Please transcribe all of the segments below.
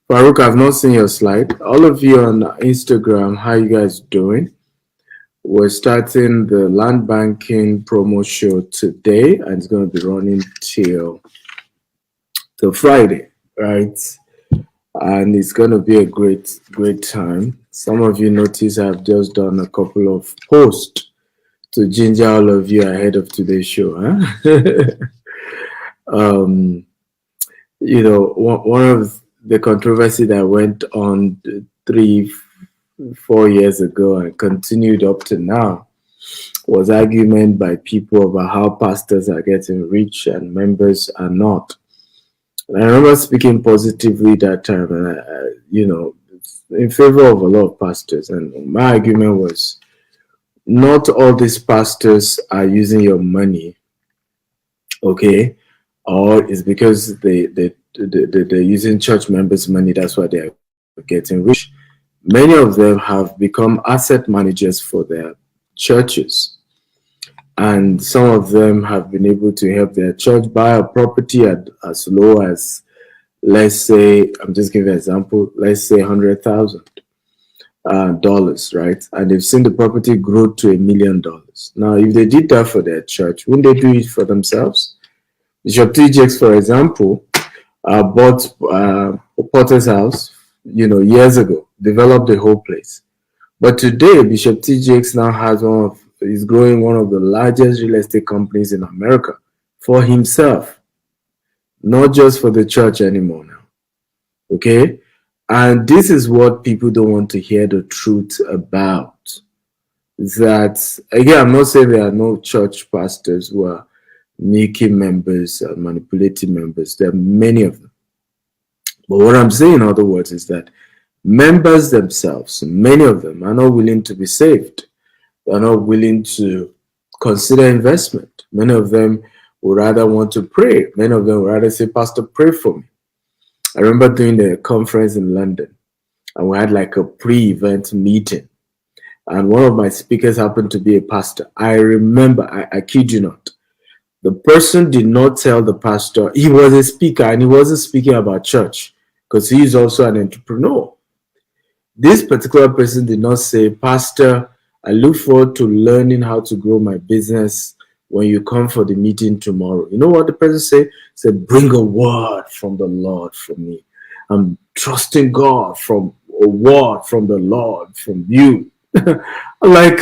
Farouk, I've not seen your slide. All of you on Instagram, how you guys doing? We're starting the land banking promo show today, and it's going to be running till Friday, right? And it's going to be a great time. Some of you notice I've just done a couple of posts to ginger all of you ahead of today's show. Huh? um, one of the controversy that went on 3, 4 years ago and continued up to now was argument by people about how pastors are getting rich and members are not. And I remember speaking positively that time, and in favor of a lot of pastors. And my argument was, not all these pastors are using your money, okay, or it's because they're using church members' money. That's why they're getting rich. Many of them have become asset managers for their churches, and some of them have been able to help their church buy a property at as low as, let's say, I'm just giving an example, let's say $100,000, right? And they've seen the property grow to $1 million. Now, if they did that for their church, wouldn't they do it for themselves? Bishop TJX, for example, bought Potter's House, years ago, developed the whole place. But today, Bishop TJX now is growing one of the largest real estate companies in America for himself, not just for the church anymore now. Okay? And this is what people don't want to hear the truth about. That, again, I'm not saying there are no church pastors who are making members, manipulating members. There are many of them. But what I'm saying, in other words, is that members themselves, many of them, are not willing to be saved. They're not willing to consider investment. Many of them would rather want to pray. Many of them would rather say, Pastor, pray for me. I remember doing a conference in London, and we had like a pre-event meeting. And one of my speakers happened to be a pastor. I remember, I kid you not, the person did not tell the pastor he was a speaker, and he wasn't speaking about church because he is also an entrepreneur. This particular person did not say, Pastor, I look forward to learning how to grow my business when you come for the meeting tomorrow. You know what the person said? He said, bring a word from the Lord for me. I'm trusting God from a word from the Lord, from you. Like,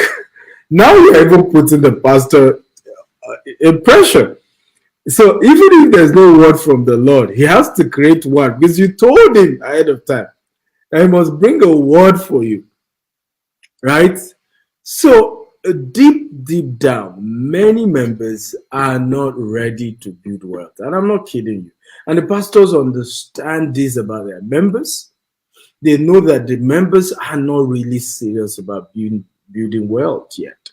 now you're even putting the pastor in pressure. So even if there's no word from the Lord, he has to create one because you told him ahead of time that he must bring a word for you, right? So deep down, many members are not ready to build wealth, and I'm not kidding you. And the pastors understand this about their members. They know that the members are not really serious about building wealth yet.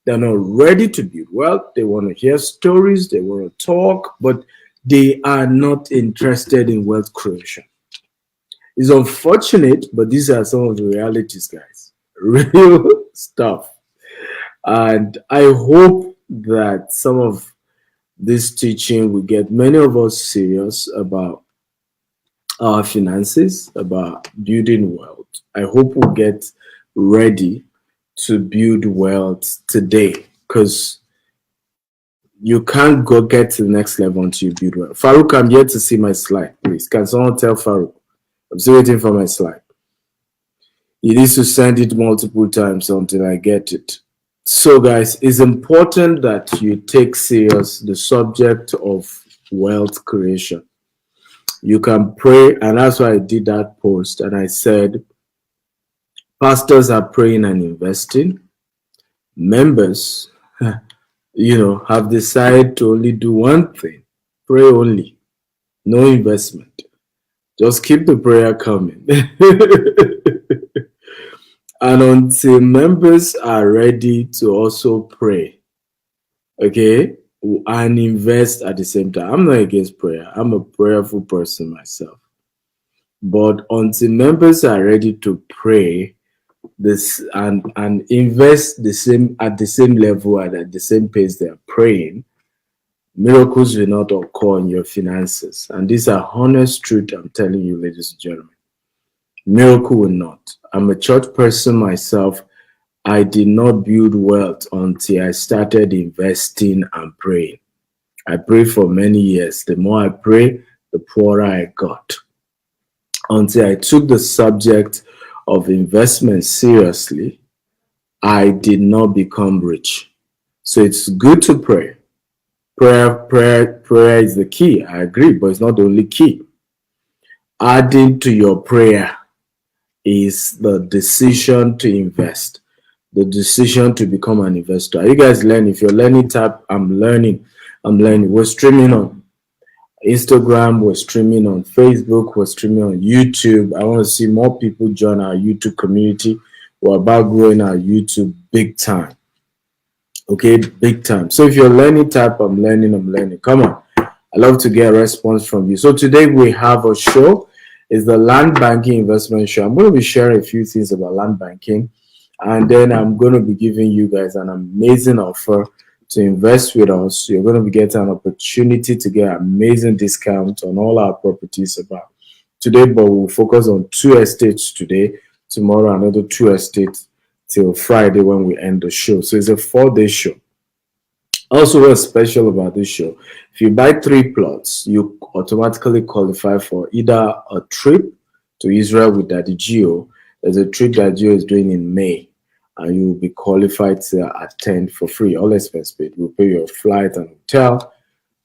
They're not ready to build wealth. They want to hear stories. They want to talk, but they are not interested in wealth creation. It's unfortunate, but these are some of the realities, guys. Real stuff. And I hope that some of this teaching will get many of us serious about our finances, about building wealth. I hope we'll get ready to build wealth today, because you can't go get to the next level until you build wealth. Farouk, I'm yet to see my slide, please. Can someone tell Farouk? I'm still waiting for my slide. He needs to send it multiple times until I get it. So, guys, it's important that you take serious the subject of wealth creation. You can pray, and that's why I did that post, and I said, pastors are praying and investing. Members, have decided to only do one thing, pray only, no investment. Just keep the prayer coming. And until members are ready to also pray, okay, and invest at the same time. I'm not against prayer. I'm a prayerful person myself. But until members are ready to pray this and invest at the same level and at the same pace they're praying, miracles will not occur in your finances. And these are honest truth I'm telling you, ladies and gentlemen. Miracle will not. I'm a church person myself. I did not build wealth until I started investing and praying. I prayed for many years. The more I pray, the poorer I got. Until I took the subject of investment seriously, I did not become rich. So it's good to pray. Prayer is the key. I agree, but it's not the only key. Adding to your prayer is the decision to invest, the decision to become an investor. Are you guys learning? If you're learning, type I'm learning. I'm learning. We're streaming on Instagram, we're streaming on Facebook, we're streaming on YouTube. I want to see more people join our YouTube community. We're about growing our YouTube big time. Okay, big time. So if you're learning, type I'm learning, I'm learning. Come on. I love to get a response from you. So today we have a show. It's the Land Banking Investment Show. I'm going to be sharing a few things about land banking, and then I'm going to be giving you guys an amazing offer to invest with us. You're going to be getting an opportunity to get amazing discounts on all our properties about today, but we'll focus on 2 estates today. Tomorrow, another 2 estates till Friday when we end the show. So it's a 4-day show. Also, what's special about this show, if you buy 3 plots, you automatically qualify for either a trip to Israel with Daddy Gio. There's a trip that Gio is doing in May, and you will be qualified to attend for free, all expense paid. We'll pay your flight and hotel.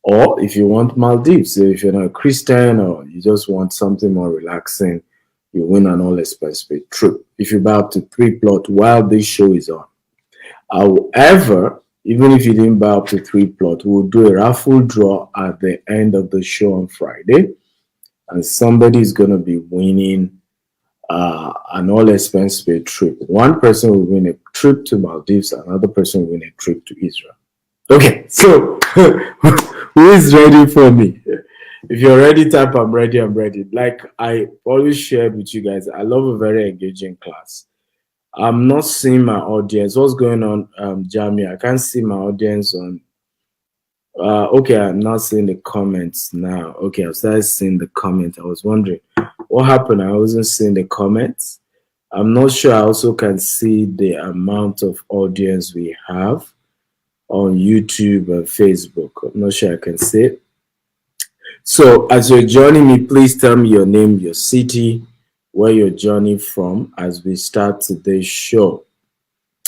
Or if you want Maldives, if you're not a Christian or you just want something more relaxing, you win an all expense paid trip if you buy up to 3 plots while this show is on. However, even if you didn't buy up to 3 plots, we'll do a raffle draw at the end of the show on Friday, and somebody is going to be winning an all expense paid trip. One person will win a trip to Maldives, another person will win a trip to Israel. Okay, so who is ready for me? If you're ready, type I'm ready, I'm ready. Like I always shared with you guys, I love a very engaging class. I'm not seeing my audience. What's going on, Jamie? I can't see my audience on. Okay, I'm not seeing the comments now. Okay, I've started seeing the comments. I was wondering what happened. I wasn't seeing the comments. I'm not sure. I also can see the amount of audience we have on YouTube and Facebook. I'm not sure I can see it. So as you're joining me, please tell me your name, your city, where you're joining from as we start today's show.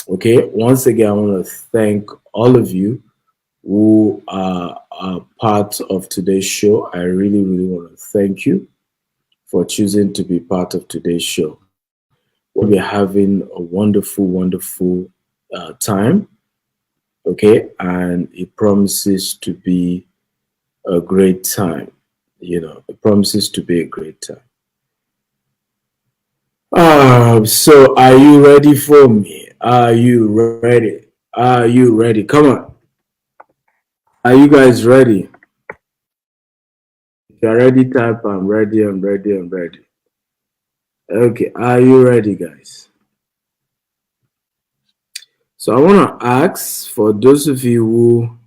Okay, once again, I want to thank all of you who are part of today's show. I really, really want to thank you for choosing to be part of today's show. We'll be having a wonderful, wonderful time. Okay, and it promises to be a great time. You know, it promises to be a great time. So are you ready for me? Are you ready? Are you ready? Come on. Are you guys ready? If you're ready, type I'm ready, I'm ready, I'm ready. Okay, are you ready, guys? So I want to ask for those of you who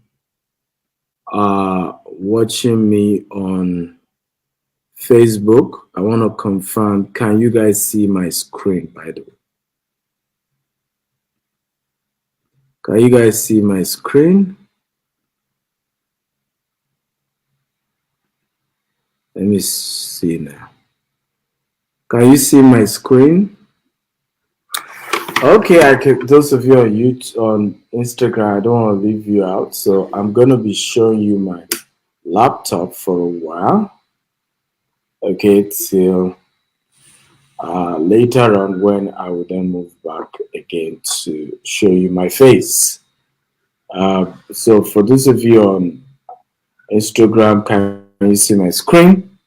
are watching me on Facebook, I want to confirm, can you guys see my screen, by the way? Can you guys see my screen? Let me see now. Can you see my screen? Okay, I can. Those of you on YouTube, on Instagram, I don't want to leave you out, so I'm gonna be showing you my laptop for a while. Okay, till later on when I will then move back again to show you my face. So for those of you on Instagram, can you see my screen?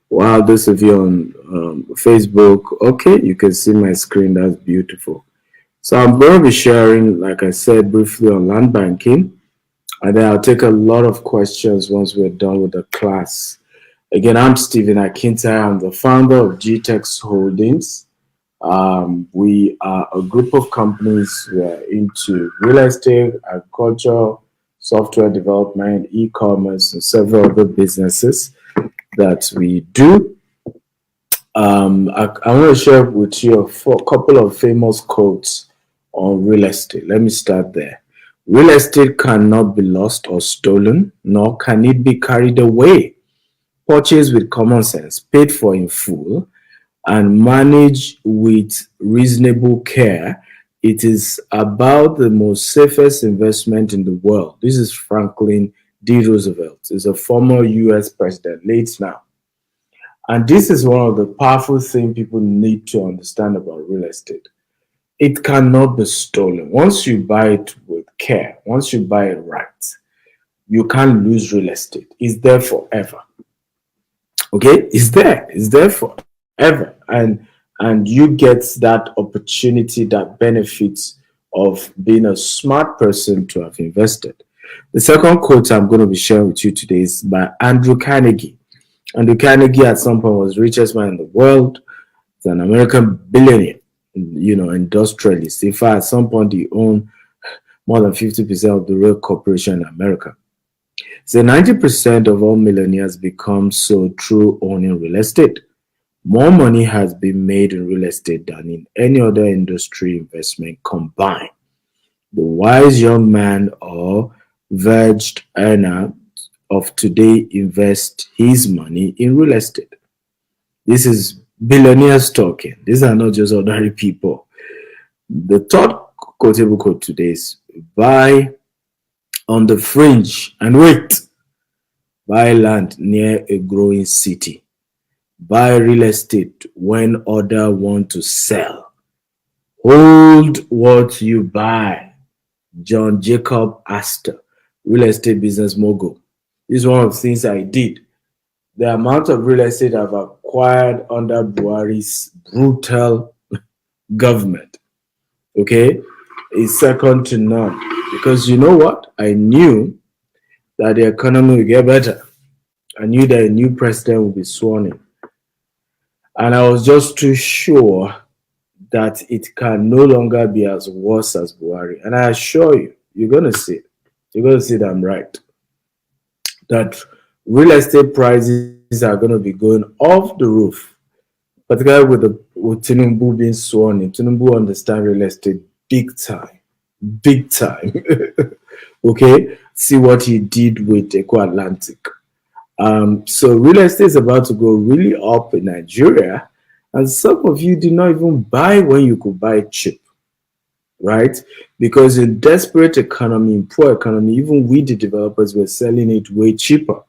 Wow, those of you on Facebook, okay, you can see my screen. That's beautiful. So I'm going to be sharing, like I said, briefly on land banking, and then I'll take a lot of questions once we're done with the class. Again, I'm Stephen Akintai. I'm the founder of GTEX Holdings. We are a group of companies who are into real estate, agriculture, software development, e-commerce, and several other businesses that we do. I want to share with you a couple of famous quotes on real estate. Let me start there. Real estate cannot be lost or stolen, nor can it be carried away. Purchased with common sense, paid for in full, and managed with reasonable care, it is about the most safest investment in the world. This is Franklin D. Roosevelt. He's a former US president, late now. And this is one of the powerful things people need to understand about real estate. It cannot be stolen. Once you buy it with care, once you buy it right, you can't lose real estate. It's there forever. Okay, it's there forever, and you get that opportunity, that benefits of being a smart person to have invested. The second quote I'm going to be sharing with you today is by Andrew Carnegie. Andrew Carnegie at some point was the richest man in the world. He's an American billionaire, industrialist. In fact, at some point he owned more than 50% of the real corporation in America. So 90% of all millionaires become so through owning real estate. More money has been made in real estate than in any other industry investment combined. The wise young man or verged earner of today invests his money in real estate. This is billionaires talking. These are not just ordinary people. The third quotable quote today is buy on the fringe and wait. Buy land near a growing city. Buy real estate when others want to sell. Hold what you buy. John Jacob Astor, real estate business mogul. This is one of the things I did. The amount of real estate I've acquired under Buhari's brutal government, okay, is second to none. Because you know what? I knew that the economy will get better. I knew that a new president would be sworn in. And I was just too sure that it can no longer be as worse as Buhari. And I assure you, you're going to see it. You're going to see that I'm right. That real estate prices are going to be going off the roof, particularly with Tinubu being sworn in. Tinubu understands real estate big time. Big time. Okay? See what he did with Eco Atlantic. So real estate is about to go really up in Nigeria, and some of you did not even buy when you could buy cheap, right? Because in desperate economy, in poor economy, even we, the developers, were selling it way cheaper.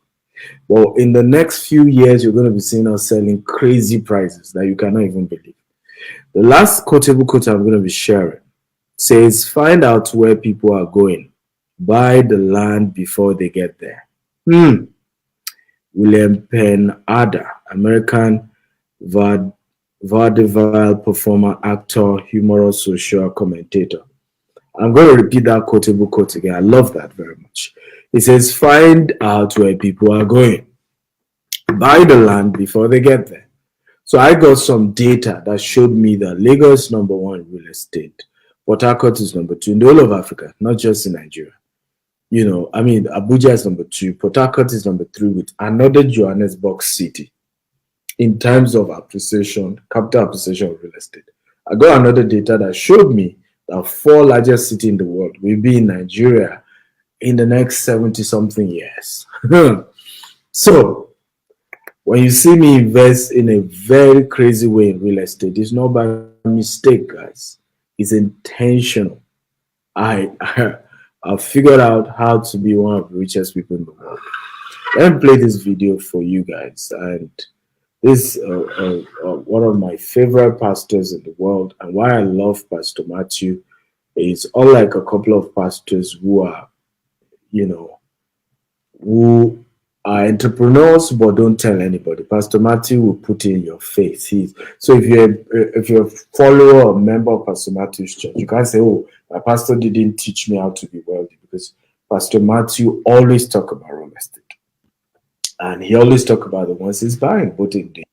Well, in the next few years, you're going to be seeing us selling crazy prices that you cannot even believe. The last quotable quote I'm going to be sharing says, find out where people are going. Buy the land before they get there. William Penn Adder, American vaudeville performer, actor, humorous social commentator. I'm going to repeat that quotable quote again. I love that very much. It says, find out where people are going. Buy the land before they get there. So I got some data that showed me that Lagos is number one in real estate. Port Harcourt is number two in the whole of Africa, not just in Nigeria. Abuja is number two. Port Harcourt is number three with another Johannesburg city in terms of appreciation, capital appreciation of real estate. I got another data that showed me that four largest cities in the world will be in Nigeria in the next 70-something years. So, when you see me invest in a very crazy way in real estate, it's not by mistake, guys. It's intentional. I've figured out how to be one of the richest people in the world. Let me play this video for you guys. And this one of my favorite pastors in the world. And why I love Pastor Matthew is unlike a couple of pastors who are, who are entrepreneurs but don't tell anybody. Pastor Matthew will put in your face. So if you're a follower or member of Pastor Matthew's church, you can't say, "Oh, my pastor didn't teach me how to be wealthy," because Pastor Matthew always talk about real estate, and he always talk about the ones he's buying, both in the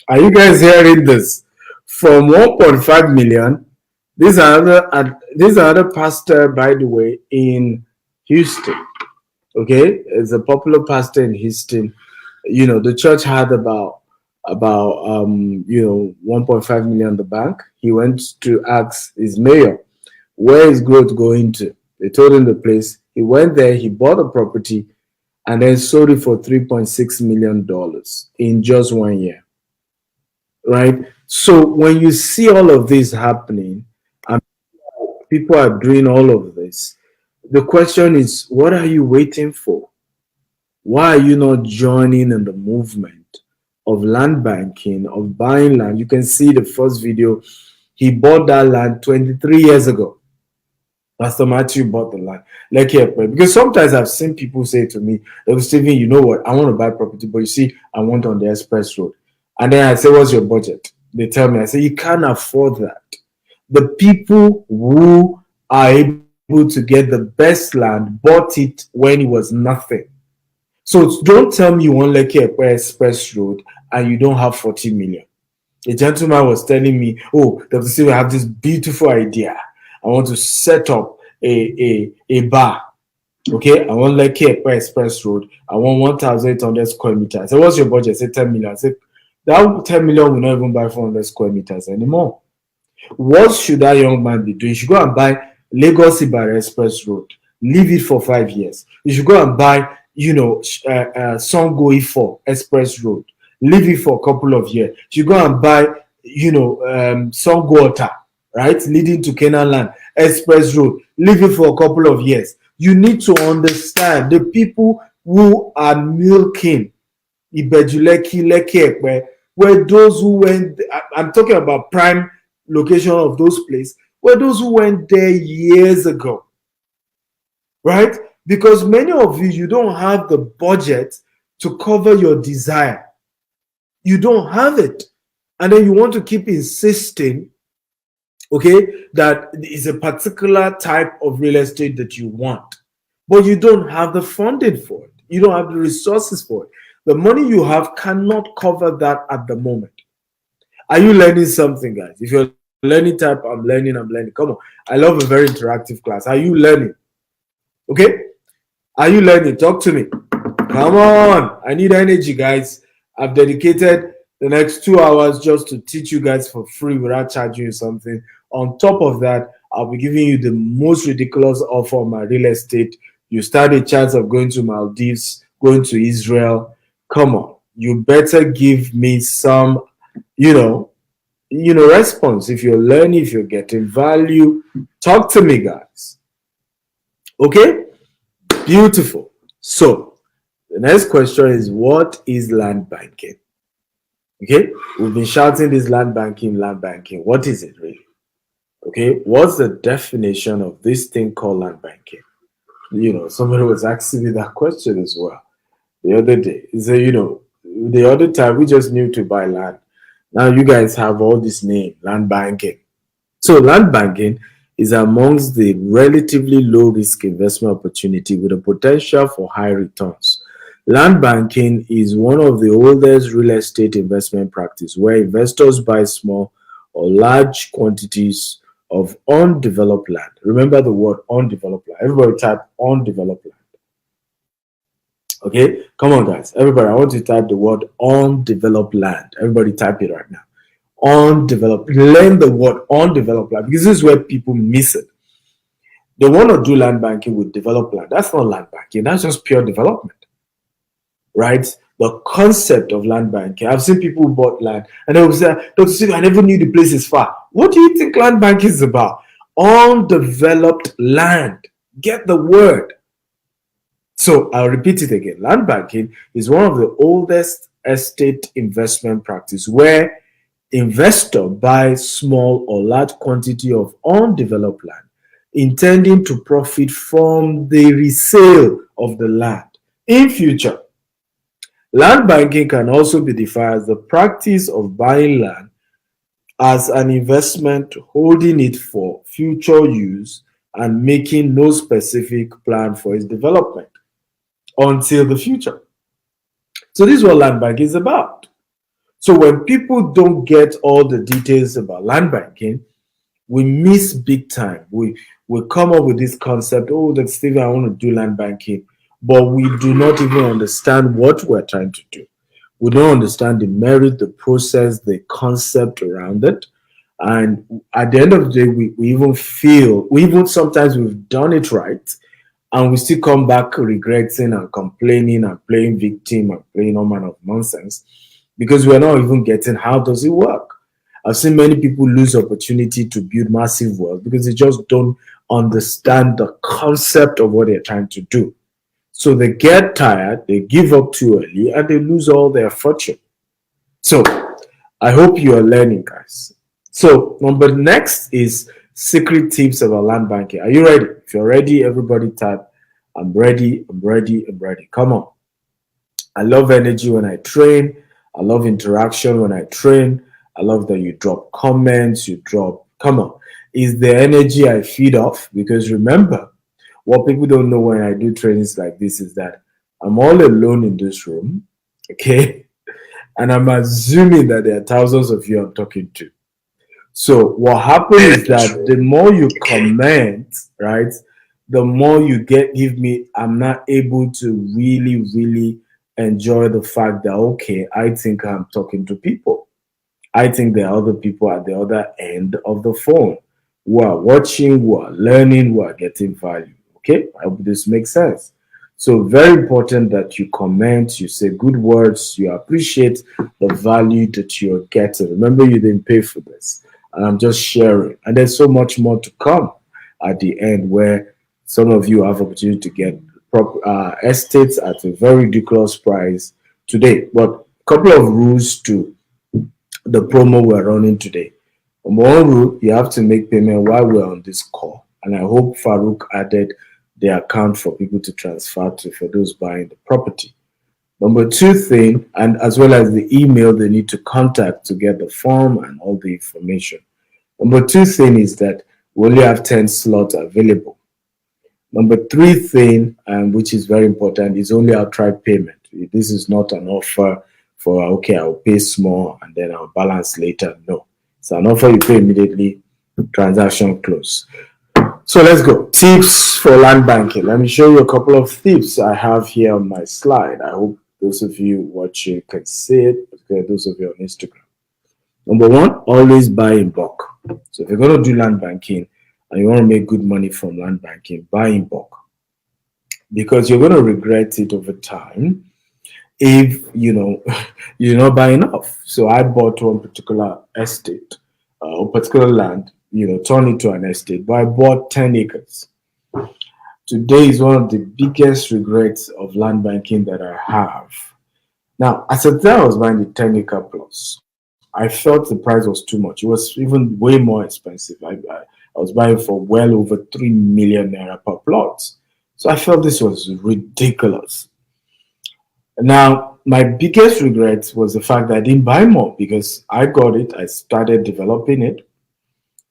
Are you guys hearing this? From 1.5 million, this is another pastor, by the way, in Houston. Okay, it's a popular pastor in Houston. You know, the church had about 1.5 million in the bank. He went to ask his mayor, where is growth going to? They told him the place. He went there, he bought a property, and then sold it for $3.6 million in just 1 year. Right? So when you see all of this happening and people are doing all of this, the question is, what are you waiting for? Why are you not joining in the movement of land banking, of buying land? You can see the first video. He bought that land 23 years ago. Pastor Matthew bought the land. Like here, because sometimes I've seen people say to me, "Oh, Stephen, you know what? I want to buy property, but you see, I want on the express road." And then I say, "What's your budget?" They tell me, I say, "You can't afford that." The people who are able to get the best land bought it when it was nothing. So don't tell me you want Lekki Express Road and you don't have 40 million. A gentleman was telling me, "Oh, Dr. Steve, I have this beautiful idea. I want to set up a bar. Okay, I want Lekki Express Road. I want 1,800 square meters." I said, "What's your budget?" I said, 10 million. I said, that 10 million will not even buy 400 square meters anymore. What should that young man be doing? You should go and buy Lagos Ibadan Express Road. Leave it for 5 years. You should go and buy, Sango Ifo Express Road. Leave it for a couple of years. You should go and buy, Sango Ota, right, leading to Canaan Land Express Road. Leave it for a couple of years. You need to understand the people who are milking Ibejuleki, Lekki Ekpe, were those who went. I'm talking about prime location of those places, were those who went there years ago, right? Because many of you don't have the budget to cover your desire. You don't have it. And then you want to keep insisting, okay, that is a particular type of real estate that you want, but you don't have the funding for it. You don't have the resources for it. The money you have cannot cover that at the moment. Are you learning something, guys? If you're learning, type I'm learning. Come on. I love a very interactive class. Are you learning? Okay? Are you learning? Talk to me. Come on. I need energy, guys. I've dedicated the next 2 hours just to teach you guys for free without charging you something. On top of that, I'll be giving you the most ridiculous offer on my real estate. You stand a chance of going to Maldives, going to Israel. Come on. You better give me some, response. If you're learning, if you're getting value, talk to me, guys. Okay? Beautiful. So, the next question is, what is land banking? Okay? We've been shouting this land banking. What is it really? Okay? What's the definition of this thing called land banking? Somebody was asking me that question as well the other day. He said, the other time we just knew to buy land. Now you guys have all this name, land banking. So land banking is amongst the relatively low risk investment opportunity with a potential for high returns. Land banking is one of the oldest real estate investment practice where investors buy small or large quantities of undeveloped land. Remember the word undeveloped land. Everybody type undeveloped land. Okay, come on, guys. Everybody, I want to type the word undeveloped land. Everybody type it right now. Undeveloped. Learn the word undeveloped land because this is where people miss it. They want to do land banking with developed land. That's not land banking. That's just pure development, right? The concept of land banking. I've seen people who bought land and they will say, "Dr. Steve, I never knew the place is far." What do you think land banking is about? Undeveloped land. Get the word. So I'll repeat it again. Land banking is one of the oldest estate investment practice where investor buys small or large quantity of undeveloped land, intending to profit from the resale of the land in future. Land banking can also be defined as the practice of buying land as an investment, holding it for future use, and making no specific plan for its development until the future. So this is what land banking is about. So when people don't get all the details about land banking, we miss big time. We come up with this concept, oh, that Stephen, I want to do land banking, but we do not even understand what we're trying to do. We don't understand the merit, the process, the concept around it. And at the end of the day, we even feel, we even sometimes we've done it right, and we still come back regretting and complaining and playing victim and playing all manner of nonsense because we're not even getting how does it work. I've seen many people lose opportunity to build massive wealth because they just don't understand the concept of what they're trying to do. So they get tired, they give up too early, and they lose all their fortune. So I hope you are learning, guys. So number next is secret tips about land banking. Are you ready? If you're ready, everybody type, I'm ready, I'm ready, I'm ready. Come on. I love energy when I train. I love interaction when I train. I love that you drop comments, you drop, come on. Is the energy I feed off? Because remember, what people don't know when I do trainings like this is that I'm all alone in this room, okay? And I'm assuming that there are thousands of you I'm talking to. So what happens is that the more you comment, right, the more you give me, I'm not able to really enjoy the fact that, okay, I think I'm talking to people. I think there are other people at the other end of the phone who are watching, who are learning, who are getting value. Okay, I hope this makes sense. So very important that you comment, you say good words, you appreciate the value that you're getting. Remember, you didn't pay for this, and I'm just sharing. And there's so much more to come at the end, where some of you have opportunity to get estates at a very ridiculous price today. But a couple of rules to the promo we're running today. Number one rule, you have to make payment while we're on this call. And I hope Farouk added the account for people to transfer to for those buying the property. Number two thing, and as well as the email they need to contact to get the form and all the information. Number two thing is that we only have 10 slots available. Number three thing, which is very important, is only outright payment. This is not an offer for, okay, I'll pay small and then I'll balance later. No, it's an offer you pay immediately, transaction close. So let's go. Tips for land banking. Let me show you a couple of tips I have here on my slide. I hope those of you watching can see it, okay, those of you on Instagram. Number one, always buy in bulk. So if you're going to do land banking and you want to make good money from land banking, buy in bulk. Because you're going to regret it over time if you're not buying enough. So I bought one particular estate or particular land, turn it to an estate, but I bought 10 acres. Today is one of the biggest regrets of land banking that I have. Now, at the time I was buying the 10 acre plus, I felt the price was too much. It was even way more expensive. I was buying for well over 3 million naira per plot. So I felt this was ridiculous. Now, my biggest regret was the fact that I didn't buy more because I got it, I started developing it.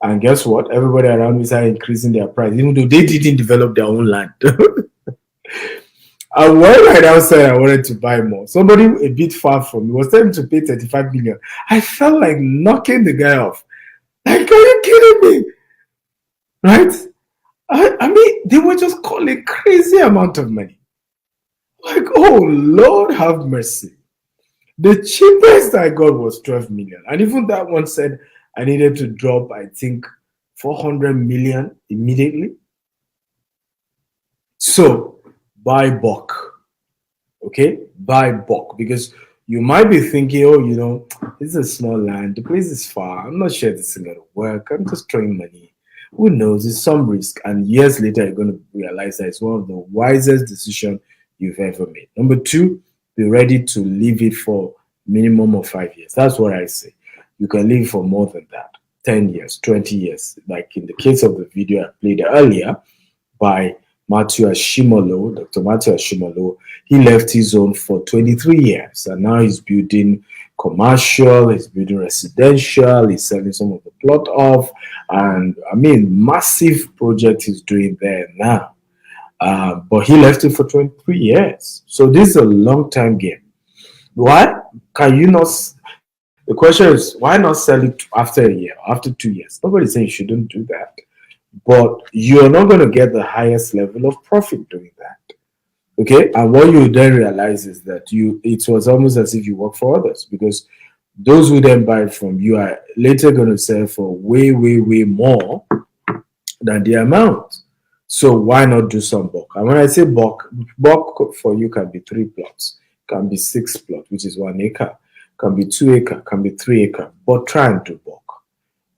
And guess what? Everybody around me started increasing their price, even though they didn't develop their own land. And when I now said I wanted to buy more, somebody a bit far from me was telling me to pay 35 million. I felt like knocking the guy off. Like, are you kidding me? Right? I mean, they were just calling crazy amount of money. Like, oh, Lord have mercy. The cheapest I got was 12 million. And even that one said I needed to drop, I think, 400 million immediately. So buy bulk. Okay? Buy bulk. Because you might be thinking, oh, this is a small land. The place is far. I'm not sure this is going to work. I'm just throwing money. Who knows? It's some risk. And years later, you're going to realize that it's one of the wisest decisions you've ever made. Number two, be ready to leave it for minimum of 5 years. That's what I say. You can leave for more than that. 10 years, 20 years. Like in the case of the video I played earlier by Matthew Ashimolo, Dr. Matthew Ashimolo, he left his own for 23 years. And now he's building commercial, he's building residential, he's selling some of the plot off. And I mean, massive project he's doing there now. But he left it for 23 years. So this is a long time game. Why can you not The question is, why not sell it after a year, after 2 years? Nobody's saying you shouldn't do that, but you're not going to get the highest level of profit doing that. Okay, and what you then realize is that it was almost as if you work for others, because those who then buy it from you are later going to sell for way, way, way more than the amount. So why not do some bulk? And when I say bulk for you can be 3 plots, can be 6 plots, which is 1 acre, can be 2 acre, can be 3 acre, but try and do bulk.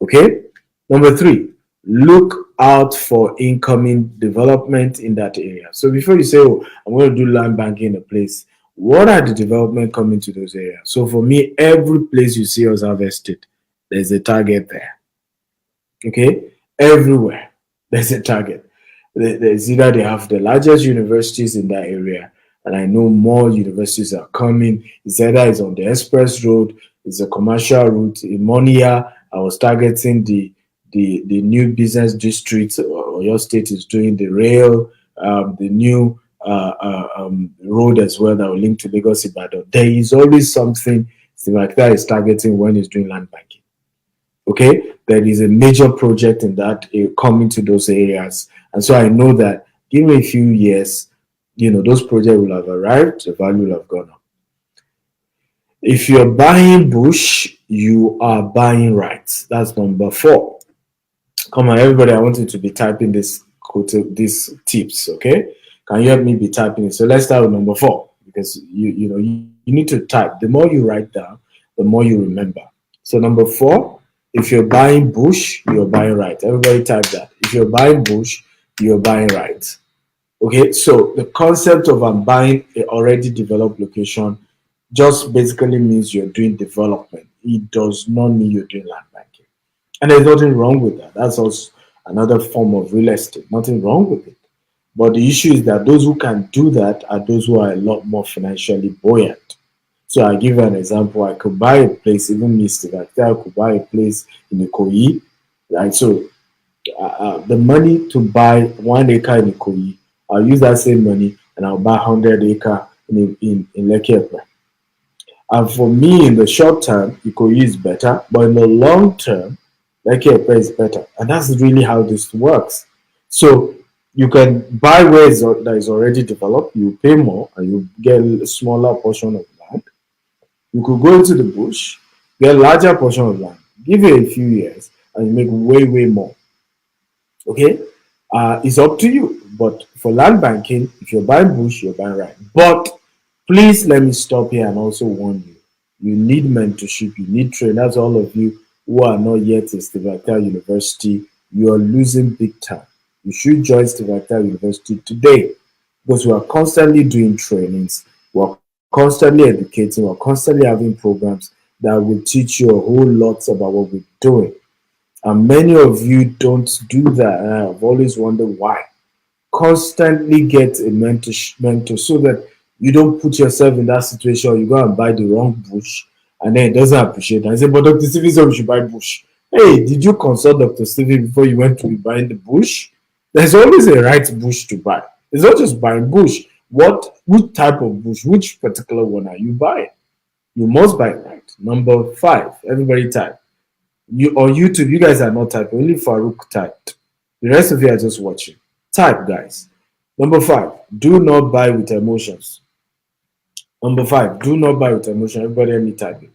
Okay. Number three, look out for incoming development in that area. So before you say, oh, I'm going to do land banking in a place, what are the development coming to those areas? So for me, every place you see us harvested, there's a target there. Okay, everywhere there's a target. There's either they have the largest universities in that area, and I know more universities are coming. It's either it's on the express road, it's a commercial route. In Monia, I was targeting the new business district. Or your state is doing the rail, the new road as well that will link to Lagos Ibadan. There is always something like that is targeting when it's doing land banking. Okay, there is a major project in that coming to those areas, and so I know that give me a few years, those projects will have arrived, the value will have gone up. If you're buying bush, you are buying rights. That's number 4. Come on, everybody, I want you to be typing these tips. Okay, can you help me be typing it? So let's start with number 4, because you need to type. The more you write down, the more you remember. So number 4, if you're buying bush, you're buying right. Everybody type that. If you're buying bush, you're buying right. Okay, so the concept of I'm buying an already developed location just basically means you're doing development. It does not mean you're doing land banking. And there's nothing wrong with that. That's also another form of real estate. Nothing wrong with it. But the issue is that those who can do that are those who are a lot more financially buoyant. So I give you an example. I could buy a place, even Mr. Vactor, I could buy a place in Ikoyi, right? So the money to buy 1 acre in Ikoyi, I'll use that same money and I'll buy 100 acre in Lekki. And for me, in the short term, Ikoyi is better, but in the long term, Lekki is better. And that's really how this works. So you can buy where that is already developed, you pay more, and you get a smaller portion of land. You could go into the bush, get a larger portion of land, give it a few years, and you make way, way more. Okay? It's up to you. But for land banking, if you're buying bush, you're buying right. But please let me stop here and also warn you. You need mentorship, you need training. That's all of you who are not yet in Steve Acta University. You are losing big time. You should join Steve Acta University today, because we are constantly doing trainings. We're constantly educating. We're constantly having programs that will teach you a whole lot about what we're doing. And many of you don't do that. And I've always wondered why. Constantly get a mentor so that you don't put yourself in that situation. You go and buy the wrong bush and then it doesn't appreciate it. And say, but Dr. Stevie said we should buy bush. Hey, did you consult Dr. Stevie before you went to be buying the bush? There's always a right bush to buy. It's not just buying bush. Which type of bush, which particular one are you buying? You must buy it right. Number 5, everybody type. You on YouTube, you guys are not typing. Only Farouk typed. The rest of you are just watching. Type, guys. Number 5, do not buy with emotions. Number 5, do not buy with emotion. Everybody let me type it.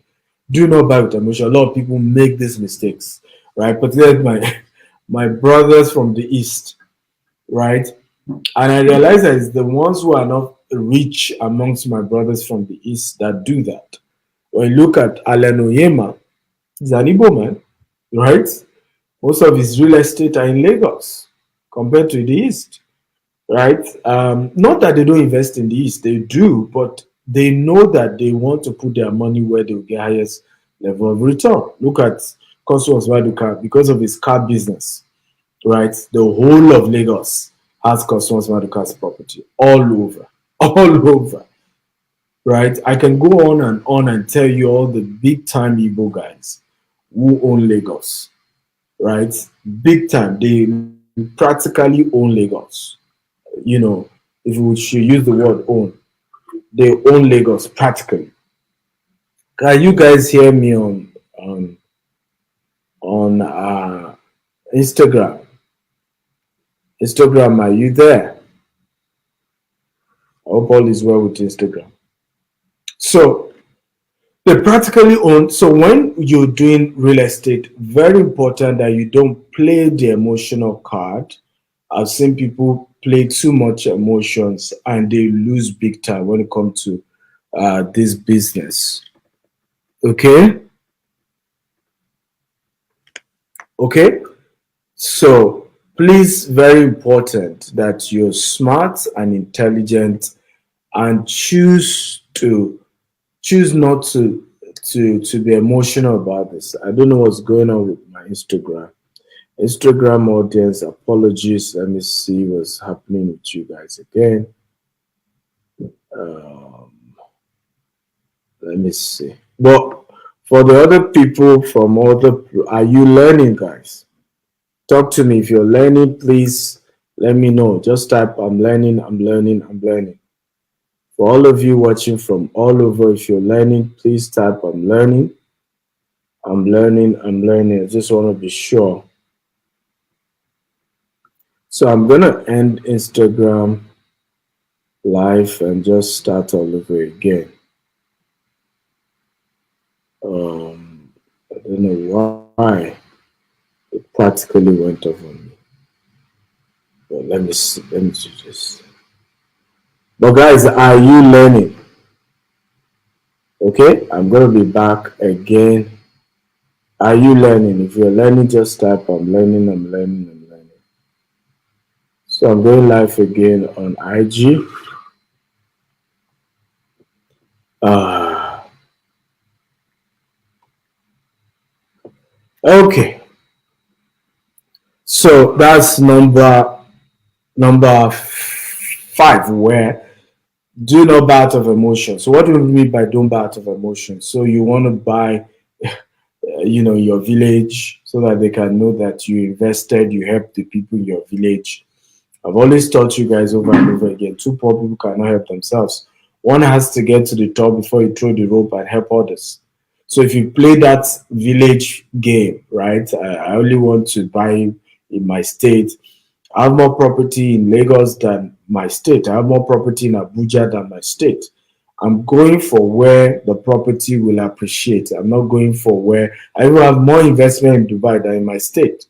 Do not buy with emotion. A lot of people make these mistakes, right? Particularly my brothers from the East, right? And I realize that it's the ones who are not rich amongst my brothers from the East that do that. When you look at Alan Oyema, he's an Igbo man, right? Most of his real estate are in Lagos compared to the East, right? Not that they don't invest in the East, they do, but they know that they want to put their money where they will get highest level of return. Look at Cosmos Maduka, because of his car business, right? The whole of Lagos has Cosmos Maduka's property all over, all over, right? I can go on and tell you all the big time Igbo guys who own Lagos, right? Big time. They practically own Lagos. If we should use the word own, they own Lagos practically. Can you guys hear me on Instagram? Instagram, are you there? I hope all is well with Instagram. So they practically own. So when you're doing real estate, very important that you don't play the emotional card. I've seen people play too much emotions and they lose big time when it comes to this business. Okay, okay. So please, very important that you're smart and intelligent and choose not to be emotional about this. I don't know what's going on with my Instagram audience. Apologies. Let me see what's happening with you guys again. Um, let me see. But for the other people from other, are you learning, guys? Talk to me. If you're learning, please let me know. Just type I'm learning, I'm learning, I'm learning. For all of you watching from all over, if you're learning, please type I'm learning, I'm learning, I'm learning. I just want to be sure. So I'm gonna end Instagram live and just start all over again. I don't know why it practically went off on me. But let me see. Let me do this. But guys, are you learning? Okay, I'm gonna be back again. Are you learning? If you're learning, just type I'm learning, I'm learning, I'm learning. So I'm going live again on IG. Uh, okay. So that's number five, where do not buy out of emotion. So what do we mean by don't buy out of emotion? So you want to buy your village so that they can know that you invested, you helped the people in your village. I've always taught you guys over and over again, two poor people cannot help themselves. One has to get to the top before you throw the rope and help others. So if you play that village game, right? I only want to buy in my state. I have more property in Lagos than my state. I have more property in Abuja than my state. I'm going for where the property will appreciate. I'm not going for where I will have more investment in Dubai than in my state.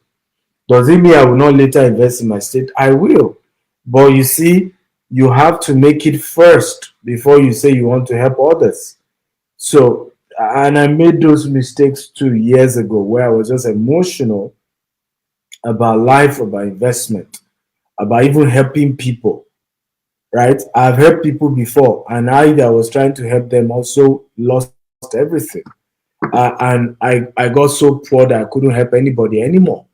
Does it mean I will not later invest in my state? I will. But you see, you have to make it first before you say you want to help others. So, and I made those mistakes 2 years ago where I was just emotional about life, about investment, about even helping people, right? I've helped people before, and I that was trying to help them also lost everything. And I got so poor that I couldn't help anybody anymore.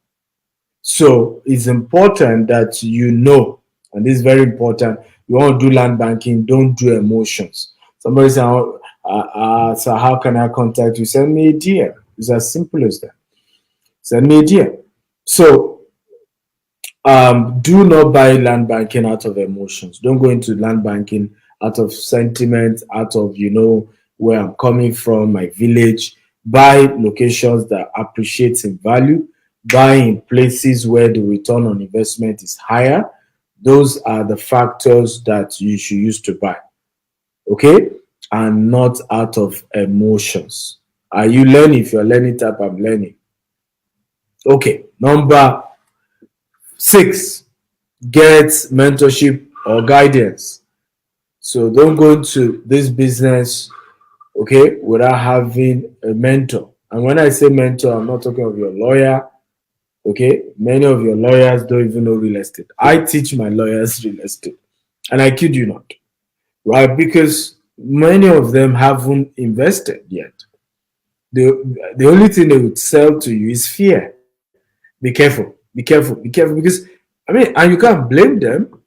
So it's important that you know, and this is very important. You want to do land banking, don't do emotions. Somebody say, so how can I contact you? Send me a DM. It's as simple as that. Send me a DM. So do not buy land banking out of emotions. Don't go into land banking out of sentiment, out of where I'm coming from, my village. Buy locations that appreciate in value. Buy in places where the return on investment is higher. Those are the factors that you should use to buy. Okay? And not out of emotions. Are you learning? If you're learning, type I'm learning. Okay. Number 6, get mentorship or guidance. So don't go into this business, okay, without having a mentor. And when I say mentor, I'm not talking of your lawyer, okay? Many of your lawyers don't even know real estate. I teach my lawyers real estate, and I kid you not, right? Because many of them haven't invested yet. The only thing they would sell to you is fear. Be careful, be careful, be careful, because and you can't blame them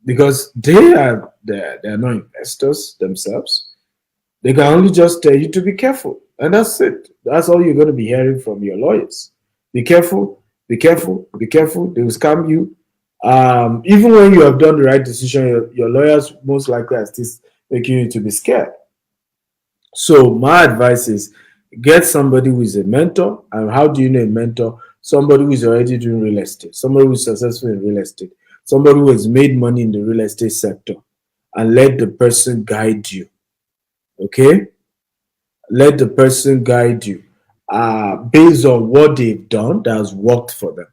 because they're not investors themselves. They can only just tell you to be careful, and that's it. That's all you're going to be hearing from your lawyers. Be careful, be careful, be careful. They will scam you. Even when you have done the right decision, your lawyers most likely are still making you to be scared. So my advice is get somebody who is a mentor. And how do you know a mentor? Somebody who is already doing real estate, somebody who is successful in real estate, somebody who has made money in the real estate sector, and let the person guide you. Okay? Let the person guide you based on what they've done that has worked for them.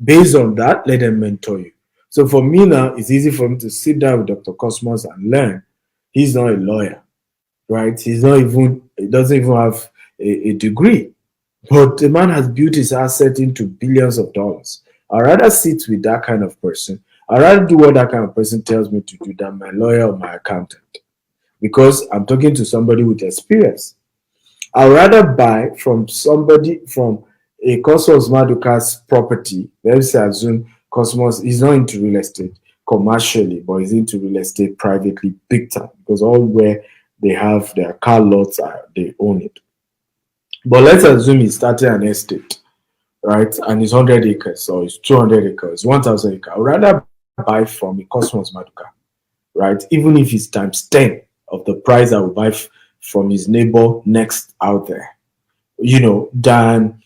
Based on that, let them mentor you. So for me now, it's easy for me to sit down with Dr. Cosmos and learn. He's not a lawyer, right? He doesn't even have a degree, but the man has built his asset into billions of dollars. I'd rather sit with that kind of person. I'd rather do what that kind of person tells me to do than my lawyer or my accountant because I'm talking to somebody with experience. I'd rather buy from somebody from a Cosmos Maduka's property. Let's say assume Cosmos is not into real estate commercially, but he's into real estate privately big time because all where they have their car lots they own it. But let's assume he started an estate, right? And it's 100 acres or it's 200 acres, 1,000 acres. I'd rather buy from a Cosmos Maduka, right? Even if it's times 10 of the price I would buy from his neighbor next out there, than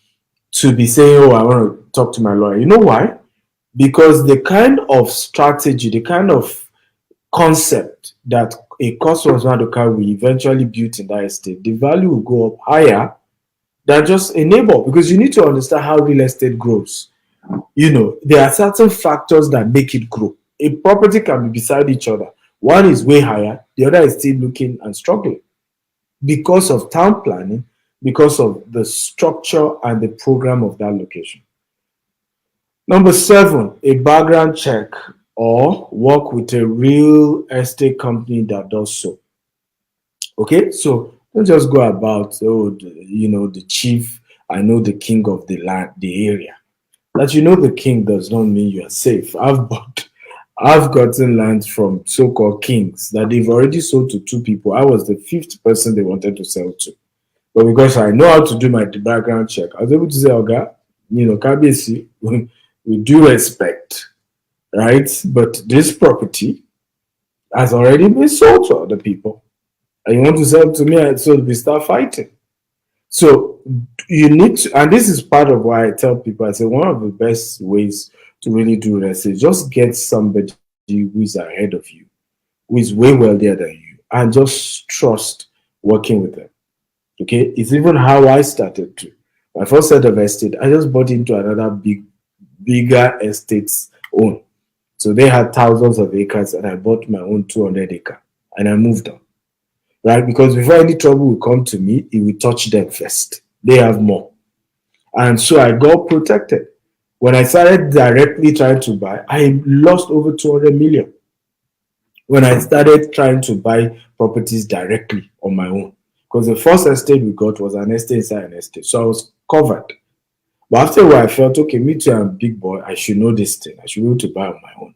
to be saying, oh, I want to talk to my lawyer. You know why? Because the kind of strategy, the kind of concept that a Cosmos Maduka will eventually build in that estate, the value will go up higher than just a neighbor because you need to understand how real estate grows. There are certain factors that make it grow. A property can be beside each other. One is way higher, the other is still looking and struggling because of town planning, because of the structure and the program of that location. Number 7, a background check or work with a real estate company that does so. Okay, so don't just go about, the chief, I know the king of the land, the area. That you know the king does not mean you are safe. I've gotten land from so-called kings that they've already sold to 2 people. I was the 5th person they wanted to sell to. But because I know how to do my background check, I was able to say, Oga, Kabesi, with due respect, right? But this property has already been sold to other people. And you want to sell to me, so we start fighting. So you need to, and this is part of why I tell people, I say one of the best ways to really do this is just get somebody who is ahead of you, who is way wealthier than you, and just trust working with them. Okay, it's even how I started to. My first set of estate, I just bought into another bigger estate's own. So they had thousands of acres, and I bought my own 200 acre, and I moved on. Right, because before any trouble will come to me, it will touch them first. They have more, and so I got protected. When I started directly trying to buy, I lost over 200 million. When I started trying to buy properties directly on my own, because the first estate we got was an estate inside an estate, so I was covered. But after a while, I felt, okay, me too, I'm a big boy. I should know this thing. I should be able to buy on my own.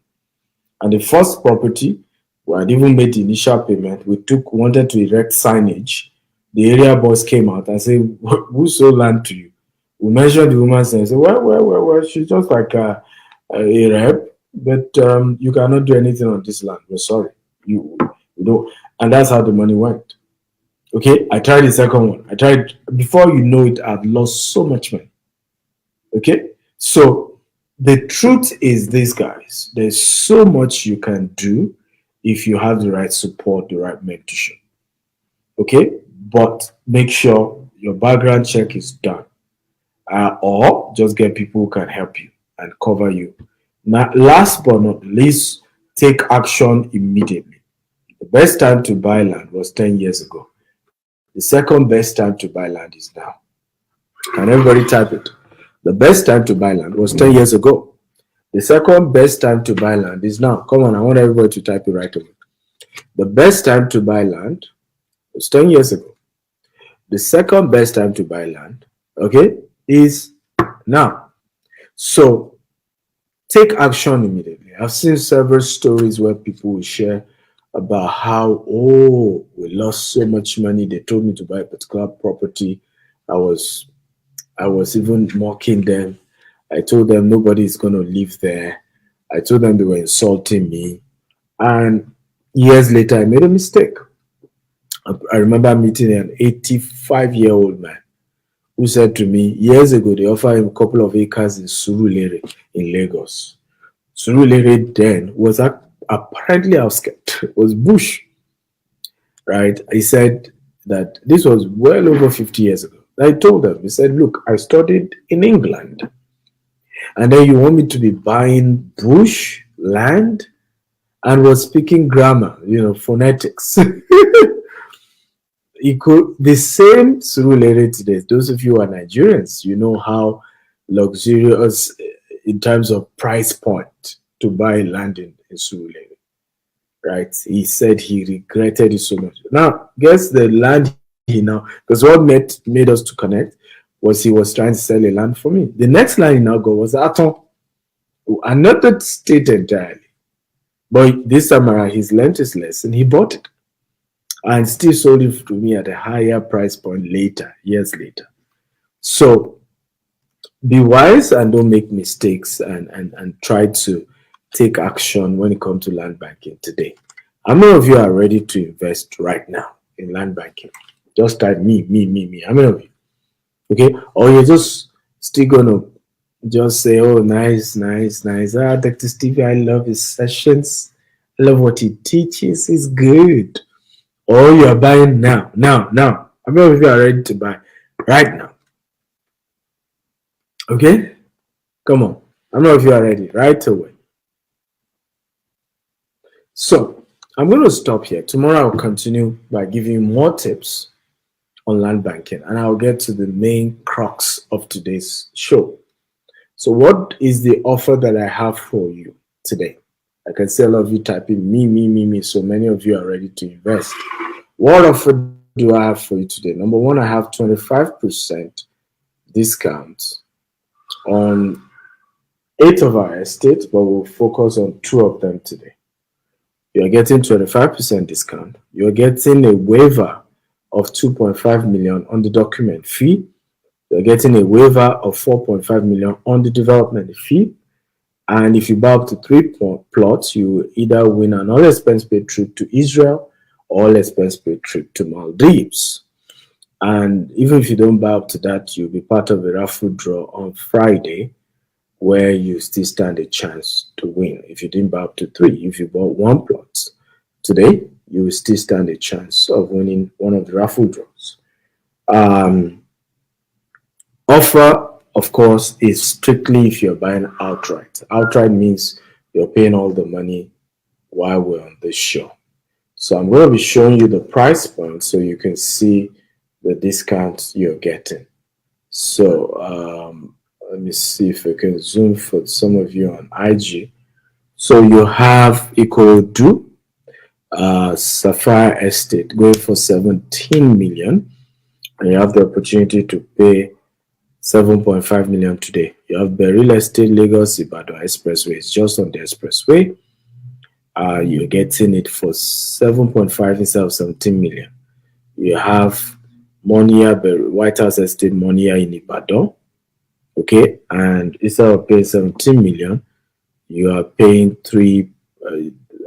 And the first property, we had even made the initial payment. We wanted to erect signage. The area boss came out and said, who sold land to you? We mentioned the woman's name. I said, well, she's just like a rep, but you cannot do anything on this land. We're sorry. You know, and that's how the money went. Okay, I tried the second one. Before you know it, I've lost so much money. Okay, so the truth is this, guys, there's so much you can do if you have the right support, the right mentorship. Okay, but make sure your background check is done, or just get people who can help you and cover you. Now, last but not least, take action immediately. The best time to buy land was 10 years ago. The second best time to buy land is now. Can everybody type it? The best time to buy land was 10 years ago. The second best time to buy land is now. Come on, I want everybody to type it right away. The best time to buy land was 10 years ago. The second best time to buy land, okay, is now. So take action immediately. I've seen several stories where people will share about how, oh, we lost so much money. They told me to buy a particular property. I was even mocking them. I told them nobody is going to live there. I told them they were insulting me. And years later, I made a mistake. I remember meeting an 85-year-old man who said to me years ago they offered him a couple of acres in Surulere in Lagos. Surulere then was apparently outskirts, was bush, right? He said that this was well over 50 years ago. I told them, he said, look, I studied in England, and then you want me to be buying bush land and was speaking grammar, phonetics. The same Surulere today, those of you who are Nigerians, you know how luxurious in terms of price point to buy land in Surulere, right? He said he regretted it so much. Now, guess the land he now, because what made us to connect was he was trying to sell a land for me. The next land he now got was Aton, another state entirely. But this time around, he's learned his lesson. He bought it and still sold it to me at a higher price point later, years later. So be wise and don't make mistakes, and try to take action when it comes to land banking today. How many of you are ready to invest right now in land banking? Just type me. How many of you? Okay, or you're just still gonna just say, oh, nice. Dr. Stevie, I love his sessions. I love what he teaches. He's good. Or you're buying now. How many of you are ready to buy right now? Okay, come on. How many of you are ready right away? So I'm going to stop here. Tomorrow I'll continue by giving you more tips on land banking, and I'll get to the main crux of today's show. So what is the offer that I have for you today? I can see a lot of you typing me. So many of you are ready to invest. What offer do I have for you today? Number one, I have 25% discount on 8 of our estates, but we'll focus on 2 of them today. You're getting 25% discount. You're getting a waiver of 2.5 million on the document fee. You're getting a waiver of 4.5 million on the development fee. And if you buy up to 3 plots, you either win an all expense paid trip to Israel or all expense paid trip to Maldives. And even if you don't buy up to that, you'll be part of a raffle draw on Friday, where you still stand a chance to win. If you didn't buy up to 3, if you bought 1 plot today, you will still stand a chance of winning one of the raffle draws. Offer, of course, is strictly if you're buying outright. Outright means you're paying all the money while we're on this show. So I'm going to be showing you the price point so you can see the discounts you're getting. So let me see if I can zoom for some of you on IG. So you have Ikorodu, Sapphire Estate going for 17 million, and you have the opportunity to pay 7.5 million today. You have Beril Estate, Lagos Ibadan Expressway. It's just on the expressway. You're getting it for 7.5 instead of 17 million. You have Monia, White House Estate, Monia in Ibadan. Okay, and instead of paying 17 million, you are paying 3.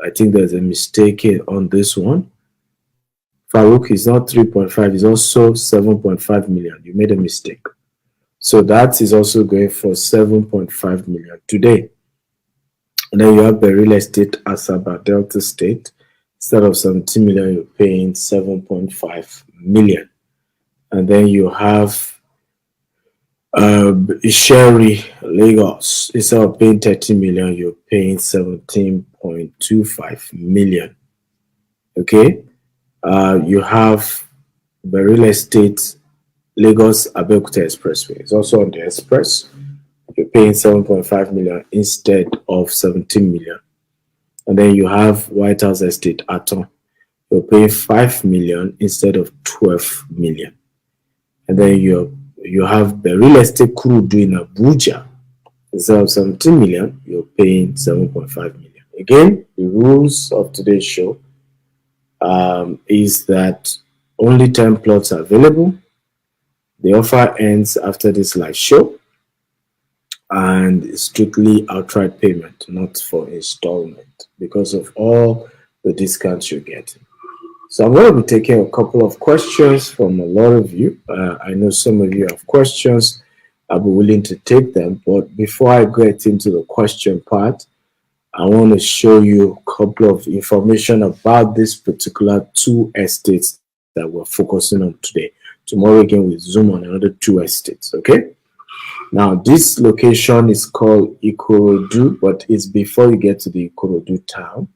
I think there's a mistake on this one. Farouk is not 3.5, it's also 7.5 million. You made a mistake. So that is also going for 7.5 million today. And then you have the real estate Asaba Delta State. Instead of 17 million, you're paying 7.5 million. And then you have Sherry Lagos. Instead of paying 30 million, you're paying 17.25 million. Okay. You have the real estate Lagos Abeokuta Expressway. It's also on the express. You're paying 7.5 million instead of 17 million. And then you have White House Estate Aton. You're paying 5 million instead of 12 million. And then you have the real estate Kurudu in Abuja. Instead of 17 million, you're paying 7.5 million. Again, the rules of today's show is that only 10 plots are available. The offer ends after this live show, and it's strictly outright payment, not for installment, because of all the discounts you're getting. So I'm going to be taking a couple of questions from a lot of you. I know some of you have questions. I'll be willing to take them. But before I get into the question part, I want to show you a couple of information about this particular two estates that we're focusing on today. Tomorrow again, we zoom on another two estates. Okay. Now, this location is called Ikorodu, but it's before you get to the Ikorodu town.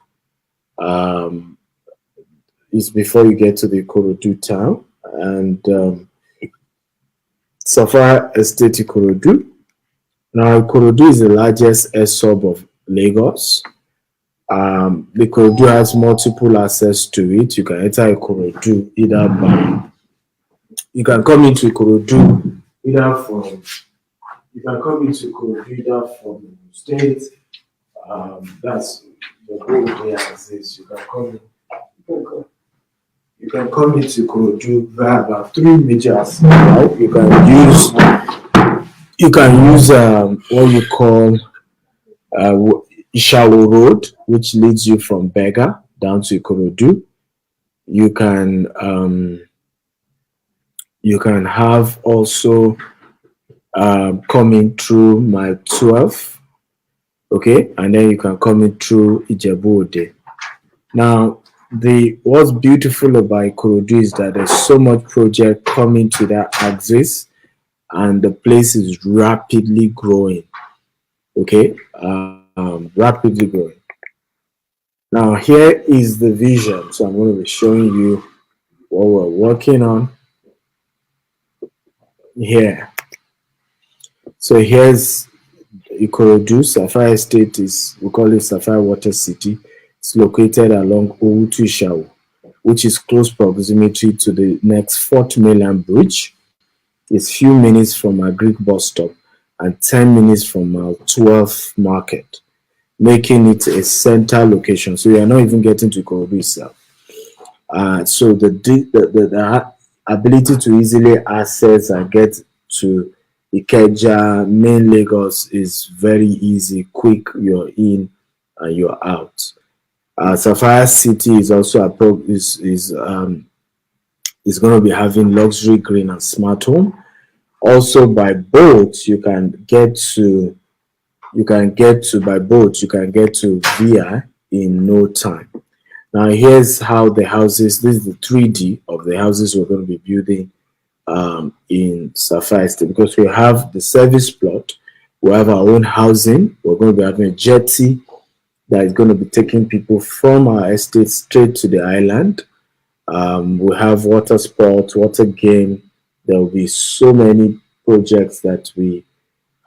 It's before you get to the Ikorodu town, and Sapphire Estate Ikorodu. Now, Ikorodu is the largest sub of Lagos. Ikorodu has multiple access to it. You can enter Ikorodu either by, you can come into Ikorodu either from, you can come into Ikorodu either from the state. That's the whole day as is. You can come into Ikorodu via about three major access, right? You can use what you call Ishawo Road, which leads you from Bega down to Ikorodu. You can have also coming through Mile 12, okay, and then you can come in through Ijebu Ode. Now, what's beautiful about Ikorodu is that there's so much project coming to that axis, and the place is rapidly growing. Okay, rapidly growing. Now here is the vision. So I'm going to be showing you what we're working on here. So here's Ikorodu. Sapphire Estate is, we call it Sapphire Water City. It's located along Owutu Ishawo, which is close proximity to the next Fort Mainland Bridge. It's few minutes from our Greek bus stop and 10 minutes from our 12th market, making it a center location. So you are not even getting to Ikorodu itself. So the ability to easily access and get to Ikeja, main Lagos is very easy, quick, you're in and you're out. Sapphire City is also is going to be having luxury, green and smart home. Also by boat, you can get to VI in no time. Now here's how the houses, this is the 3D of the houses we're going to be building in Sapphire Estate, because we have the service plot, we have our own housing, we're going to be having a jetty that is going to be taking people from our estate straight to the island. We have water sports, water game. There will be so many projects that we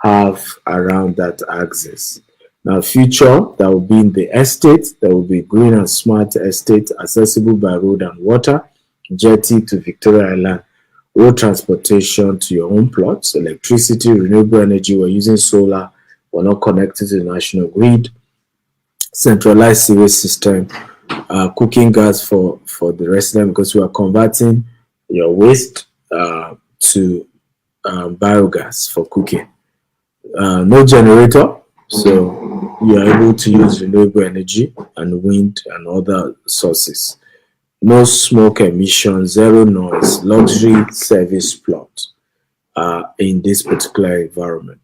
have around that axis. Now, future that will be in the estate, there will be green and smart estate accessible by road and water, jetty to Victoria Island, road transportation to your own plots, electricity, renewable energy. We're using solar. We're not connected to the national grid. Centralized sewage system, cooking gas for the resident, because we are converting your waste to biogas for cooking. No generator, so you are able to use renewable energy and wind and other sources. No smoke emission, zero noise, luxury service plot in this particular environment.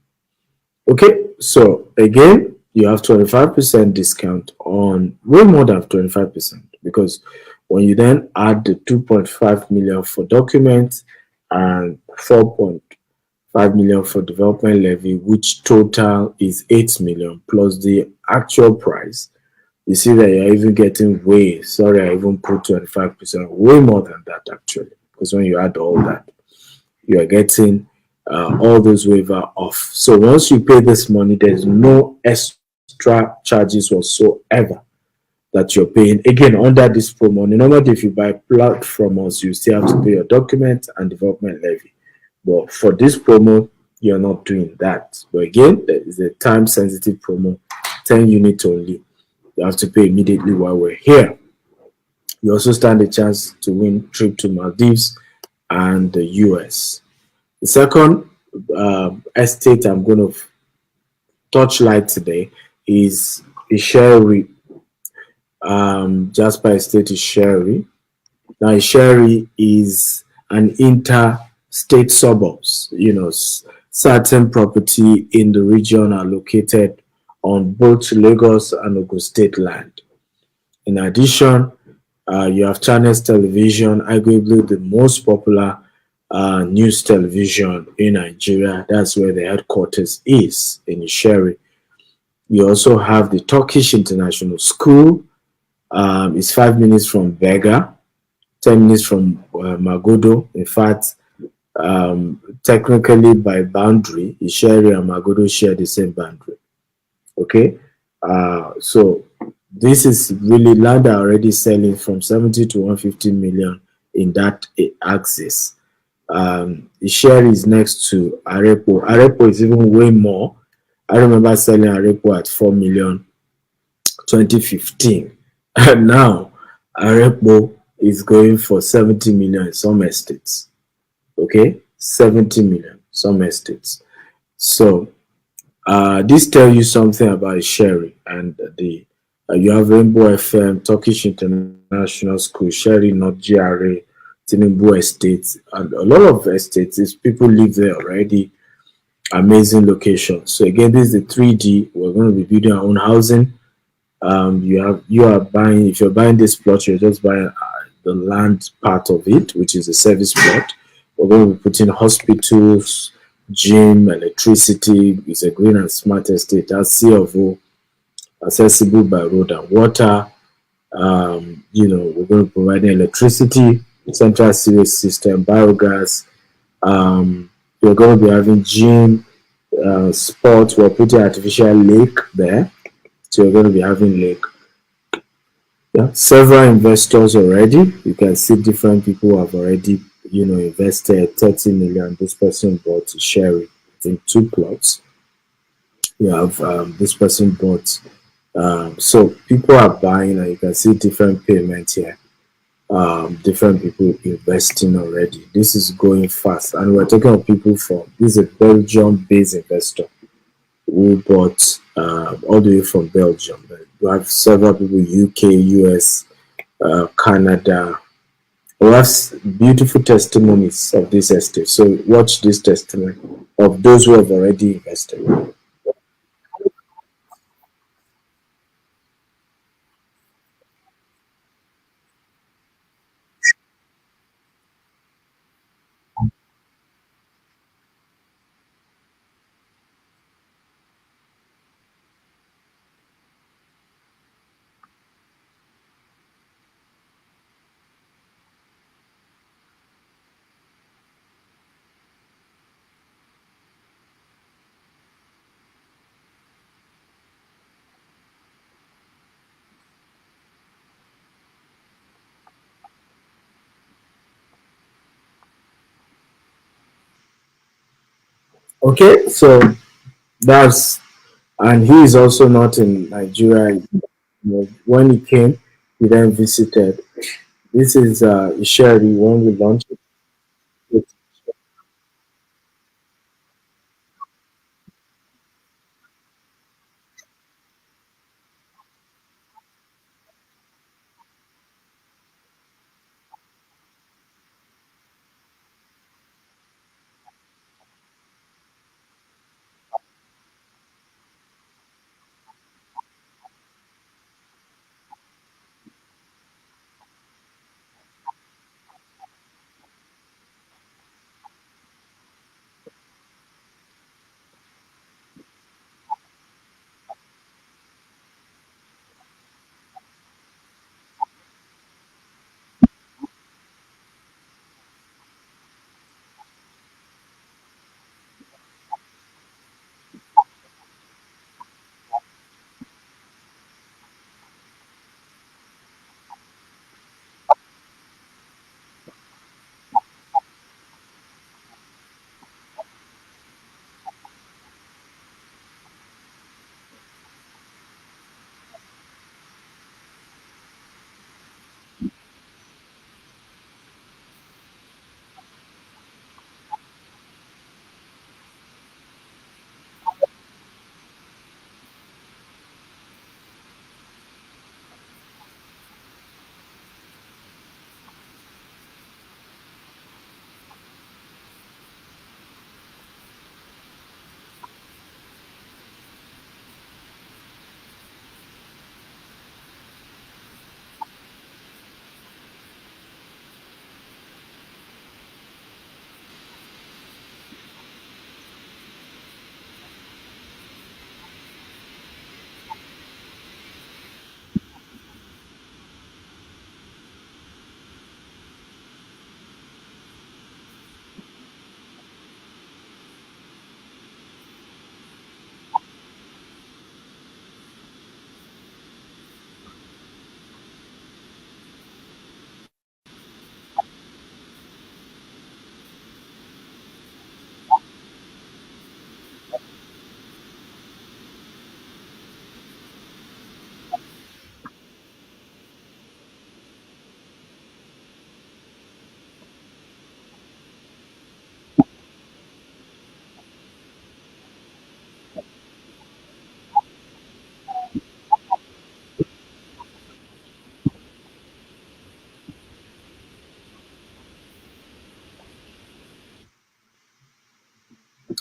Okay, so again, you have 25% discount on, way more than 25%, because when you then add the 2.5 million for documents and 4.5 million for development levy, which total is 8 million plus the actual price, you see that you're even getting way, sorry, I even put 25%, way more than that actually, because when you add all that, you are getting all those waiver off. So once you pay this money, there's no extra charges whatsoever that you're paying. Again, under this promo, normally if you buy plot from us, you still have to pay your document and development levy. But for this promo, you're not doing that. But again, there is a time-sensitive promo, 10 units only. You have to pay immediately while we're here. You also stand a chance to win trip to Maldives and the US. The second estate I'm going to touch light today is Isheri. Jasper Estate Isheri. Now, Isheri is an interstate suburbs. Certain property in the region are located on both Lagos and Ogun State land. In addition, you have Channels Television, arguably the most popular news television in Nigeria. That's where the headquarters is in Isheri. You also have the Turkish International School. It's 5 minutes from Vega, 10 minutes from Magodo. In fact, technically by boundary, Isheri and Magodo share the same boundary. Okay, so this is really land are already selling from 70 to 150 million in that axis. Isheri is next to Arepo. Arepo is even way more. I remember selling Arepo at 4 million 2015. And now Arepo is going for 70 million in some estates. Okay, 70 million, some estates. So this tell you something about Sherry and the you have Rainbow FM, Turkish International School, Sherry, not GRA, Tinubu Estate, and a lot of estates. Is people live there already. Amazing location. So again, this is the 3D. We're going to be building our own housing. You are buying, if you're buying this plot, you're just buying the land part of it, which is a service plot. We're going to be putting hospitals, gym, electricity. It's a green and smart estate. That's C of O, accessible by road and water. We're going to provide electricity, central sewage system, biogas. We're going to be having gym, sports. We're putting artificial lake there. So you're going to be having lake. Yeah, several investors already. You can see different people have already, invested 30 million. This person bought Sherry in two plots. You have this person bought. So people are buying, and you can see different payments here. Different people investing already. This is going fast, and we're talking of people from. This is a Belgium-based investor who bought all the way from Belgium. We have several people, UK, US, Canada. We have beautiful testimonies of this estate. So watch this testimony of those who have already invested. Okay, so that's and he is also not in Nigeria. When he came, he then visited. This is Isheri when we launched it.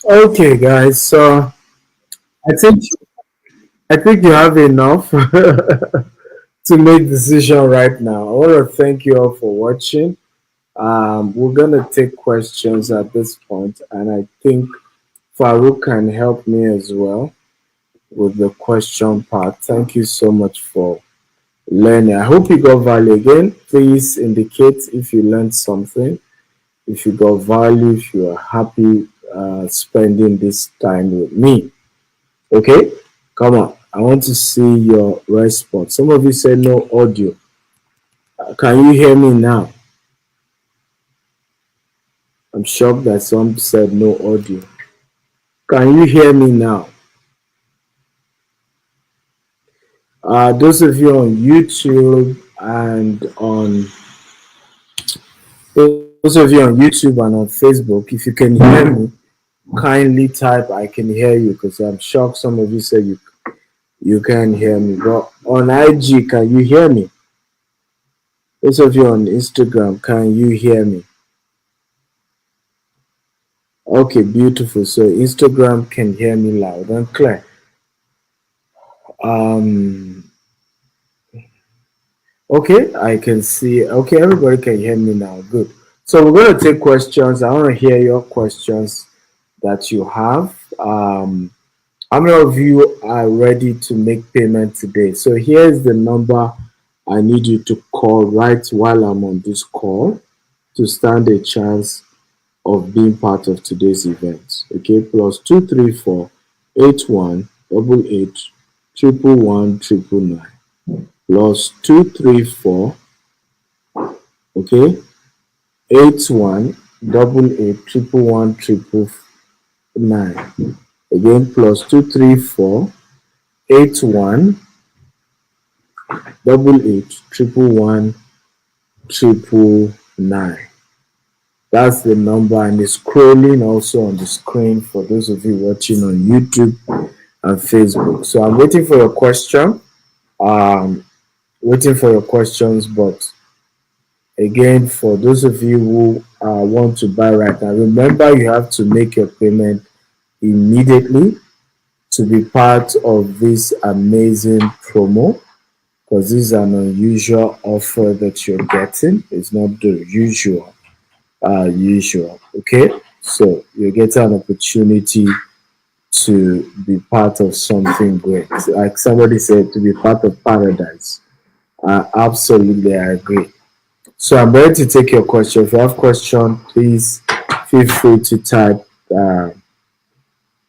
Okay, guys. So I think I think you have enough to make decision right now. I want to thank you all for watching. We're gonna take questions at this point, and I think Farouk can help me as well with the question part. Thank you so much for learning. I hope you got value again. Please indicate if you learned something, if you got value, if you are happy spending this time with me. Okay, come on. I want to see your response. Some of you said no audio. Can you hear me now? I'm shocked that some said no audio. Can you hear me now? Those of you on YouTube and on those of you on YouTube and on Facebook, if you can hear me, kindly type I can hear you because I'm shocked some of you said you can't hear me. But on IG, can you hear me? Those of you on Instagram, can you hear me? Okay, beautiful. So Instagram can hear me loud and clear. Um, okay, I can see. Okay, everybody can hear me now. Good. So we're going to take questions. I want to hear your questions that you have. How many of you are ready to make payment today? So here's the number I need you to call right while I'm on this call to stand a chance of being part of today's event. Okay, plus 234 8188 111 plus 234, okay, 8188 111 again plus 234 8188 111 That's the number, and it's scrolling also on the screen for those of you watching on YouTube and Facebook. So I'm waiting for your question. Um, Waiting for your questions, but again, for those of you who want to buy right now, remember you have to make your payment immediately to be part of this amazing promo because this is an unusual offer that you're getting. It's not the usual. Okay, so you get an opportunity to be part of something great. Like somebody said, to be part of paradise. Absolutely, I agree. So I'm ready to take your question. If you have question, please feel free to type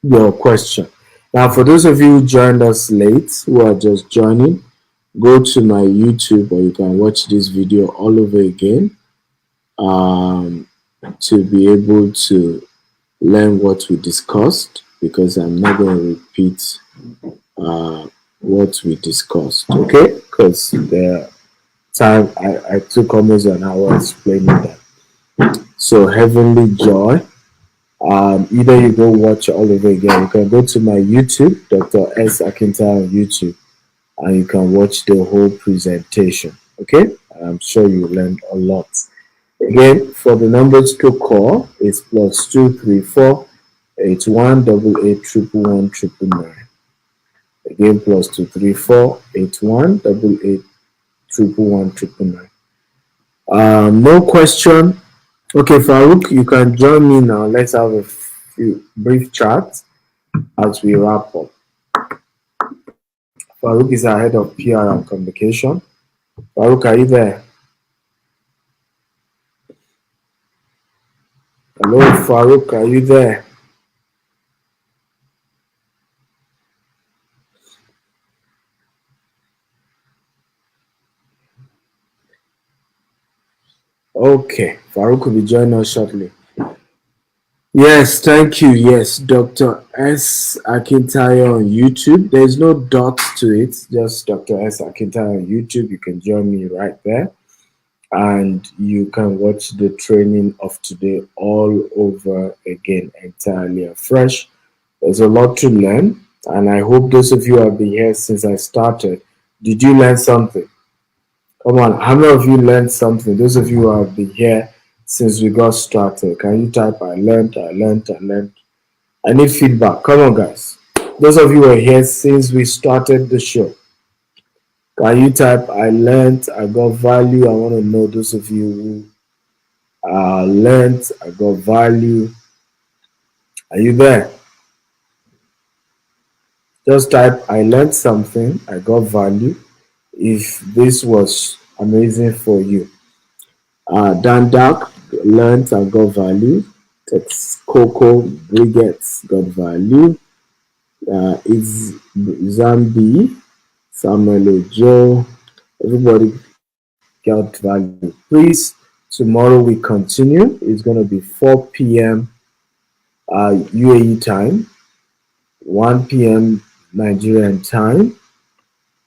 your question. Now, for those of you who joined us late, who are just joining, go to my YouTube or you can watch this video all over again um, to be able to learn what we discussed because I'm not going to repeat what we discussed, okay? Because the time I took almost an hour explaining that. So, Heavenly Joy. Either you go watch it all over again. You can go to my YouTube, Dr. S. Akintayo on YouTube, and you can watch the whole presentation. Okay, I'm sure you learned a lot. Again, for the numbers to call, it's plus 234 8188 111 Again, plus 234 8188 111 No question. Okay, Farouk, you can join me now. Let's have a few brief chats as we wrap up. Farouk is our head of PR and communication. Farouk, are you there? Hello, Farouk, are you there? Okay, Farouk will be joining us shortly. Yes, thank you. Yes, Dr. S. Akintayo on YouTube. There's no dot to it, just Dr. S. Akintayo on YouTube. You can join me right there. And you can watch the training of today all over again, entirely afresh. There's a lot to learn, and I hope those of you who have been here since I started. Did you learn something? Come on, how many of you learned something? Those of you who have been here since we got started, can you type I learned, I learned, I learned? I need feedback. Come on, guys. Those of you who are here since we started the show, can you type I learned, I got value? I want to know those of you who learned, I got value. Are you there? Just type I learned something, I got value. If this was amazing for you. Dan Dark learned and got value. Tex Coco Brigitte got value. It's Zambi, Samuel Joe, everybody got value. Please, tomorrow we continue. It's going to be 4 p.m. UAE time, 1 p.m. Nigerian time.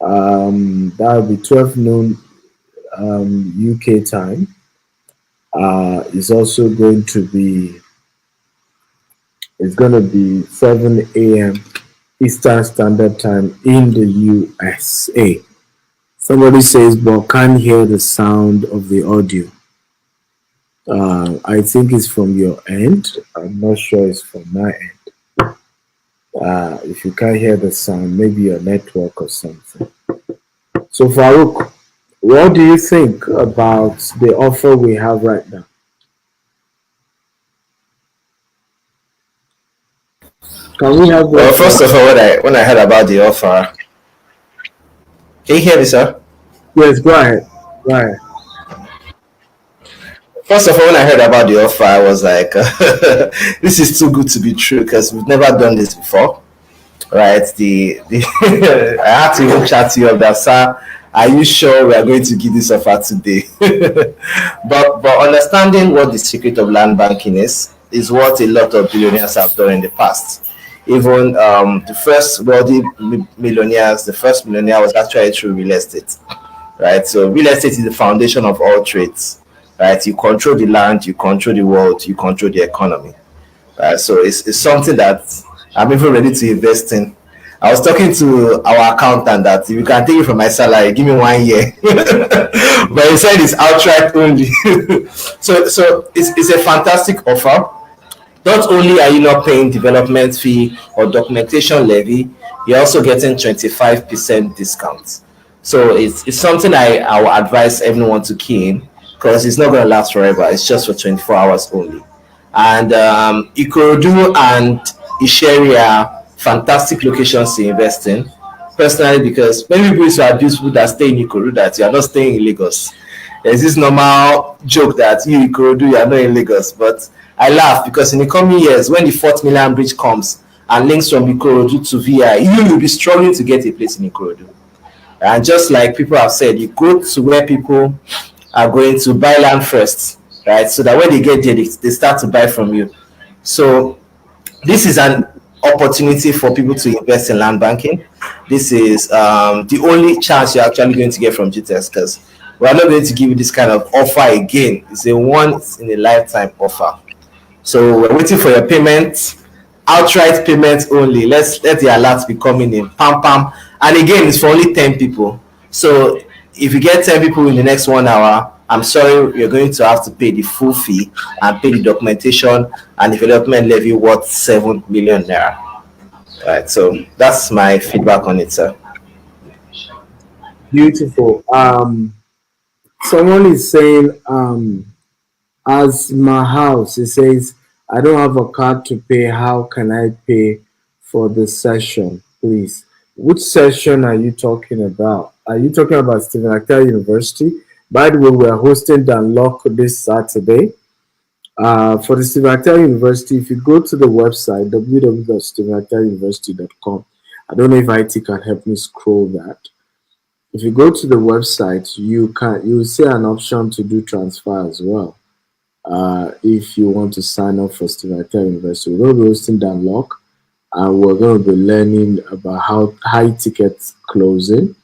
That will be 12 noon UK time. It's also going to be, it's going to be 7 a.m. Eastern Standard Time in the USA. Somebody says, but can't hear the sound of the audio. I think it's from your end. I'm not sure it's from my end. If you can't hear the sound, maybe your network or something. So Farouk, what do you think about the offer we have right now? Can we have? Well, first of all, when I heard about the offer, can you hear me, sir? Yes, go ahead. Go ahead. First of all, when I heard about the offer, I was like, "This is too good to be true," because we've never done this before, right? I had to even chat to you about, sir. Are you sure we are going to give this offer today? but understanding what the secret of land banking is what a lot of billionaires have done in the past. Even the first wealthy millionaires, the first millionaire was actually through real estate, right? So real estate is the foundation of all trades, right? You control the land, you control the world, you control the economy, right? So it's something that I'm even ready to invest in. I was talking to our accountant that if you can take it from my salary, give me 1 year. But he said it's outright only. so it's a fantastic offer. Not only are you not paying development fee or documentation levy, you're also getting 25% discount. So it's something I will advise everyone to key in, because it's not going to last forever. It's just for 24 hours only. And Ikorodu and Isheri are fantastic locations to invest in. Personally, because many people used to abuse people that stay in Ikorodu that you are not staying in Lagos. There's this normal joke that you Ikorodu, you are not in Lagos. But I laugh because in the coming years, when the 4th Mainland Bridge comes and links from Ikorodu to VI, you will be struggling to get a place in Ikorodu. And just like people have said, you go to where people are going to buy land first, right? So that when they get there, they start to buy from you. So this is an opportunity for people to invest in land banking. This is the only chance you're actually going to get from GTEx, because we're not going to give you this kind of offer again. It's a once in a lifetime offer. So we're waiting for your payment, outright payment only. Let the alerts be coming in. Pam pam. And again, it's for only 10 people. So if you get 10 people in the next 1 hour, I'm sorry, you're going to have to pay the full fee and pay the documentation and development levy worth 7 million naira. Right. So that's my feedback on it, sir. Beautiful. Someone is saying, as my house, it says, I don't have a card to pay. How can I pay for the session, please? Which session are you talking about? Are you talking about Stephen Akhtar University? By the way, we're hosting the Unlock this Saturday. For the Stephen Akhtar University, if you go to the website, www.stephenakhtaruniversity.com, I don't know if IT can help me scroll that. If you go to the website, you will see an option to do transfer as well. If you want to sign up for Stephen Akhtar University, we're going to be hosting the Unlock. We're going to be learning about how high ticket closing,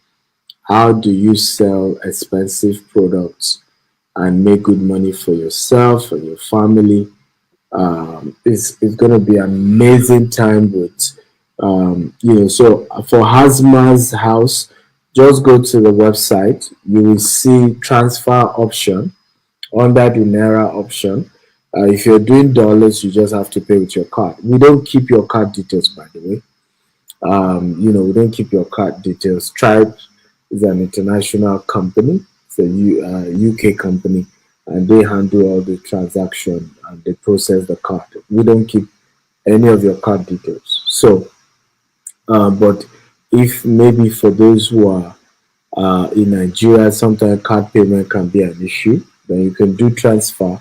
how do you sell expensive products and make good money for yourself and your family. It's going to be an amazing time with, so for Hazma's house, just go to the website. You will see transfer option under the Naira option. If you're doing dollars, you just have to pay with your card. We don't keep your card details, by the way. We don't keep your card details. Stripe is an international company. It's a UK company, and they handle all the transaction and they process the card. We don't keep any of your card details. So, but if maybe for those who are in Nigeria, sometimes card payment can be an issue. Then you can do transfer.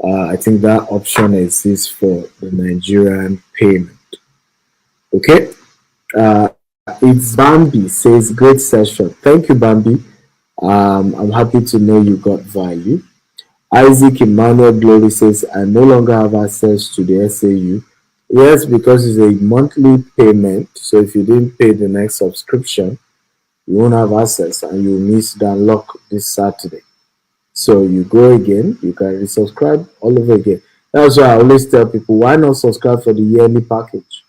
I think that option exists for the Nigerian payment. Okay. It's Bambi says great session. Thank you, Bambi. I'm happy to know you got value. Isaac Emmanuel Glory says I no longer have access to the SAU. Yes, because it's a monthly payment. So if you didn't pay the next subscription, you won't have access and you miss the unlock this Saturday. So you go again, you can resubscribe all over again. That's why I always tell people, why not subscribe for the yearly package?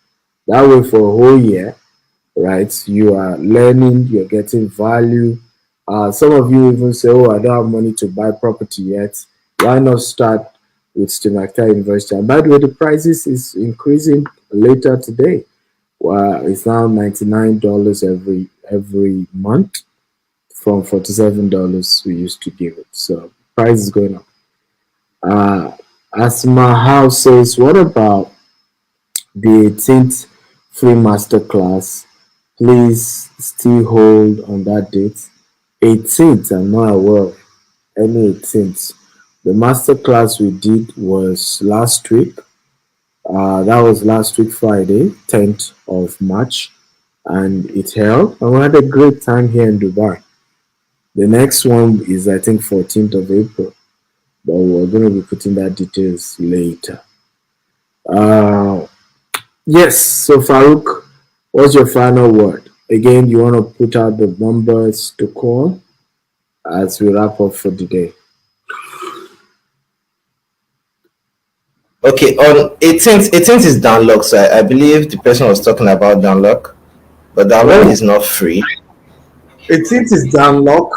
That way for a whole year, right? You are learning, you're getting value. Some of you even say, oh, I don't have money to buy property yet. Why not start with Stimacta University? And by the way, the prices is increasing later today. It's now $99 every month from $47 we used to give it. So price is going up. Asma House says, what about the 18th free masterclass? Please still hold on that date. 18th, I'm not aware of any 18th. The masterclass we did was last week. That was last week, Friday, 10th of March, and it held. And we had a great time here in Dubai. The next one is, I think, 14th of April, but we're going to be putting that details later. Yes, so Farouk, what's your final word? Again, you want to put out the numbers to call as we wrap up for the day. Okay, on 18th is downlock. So I believe the person was talking about downlock, but downlock is not free. 18th is downlock.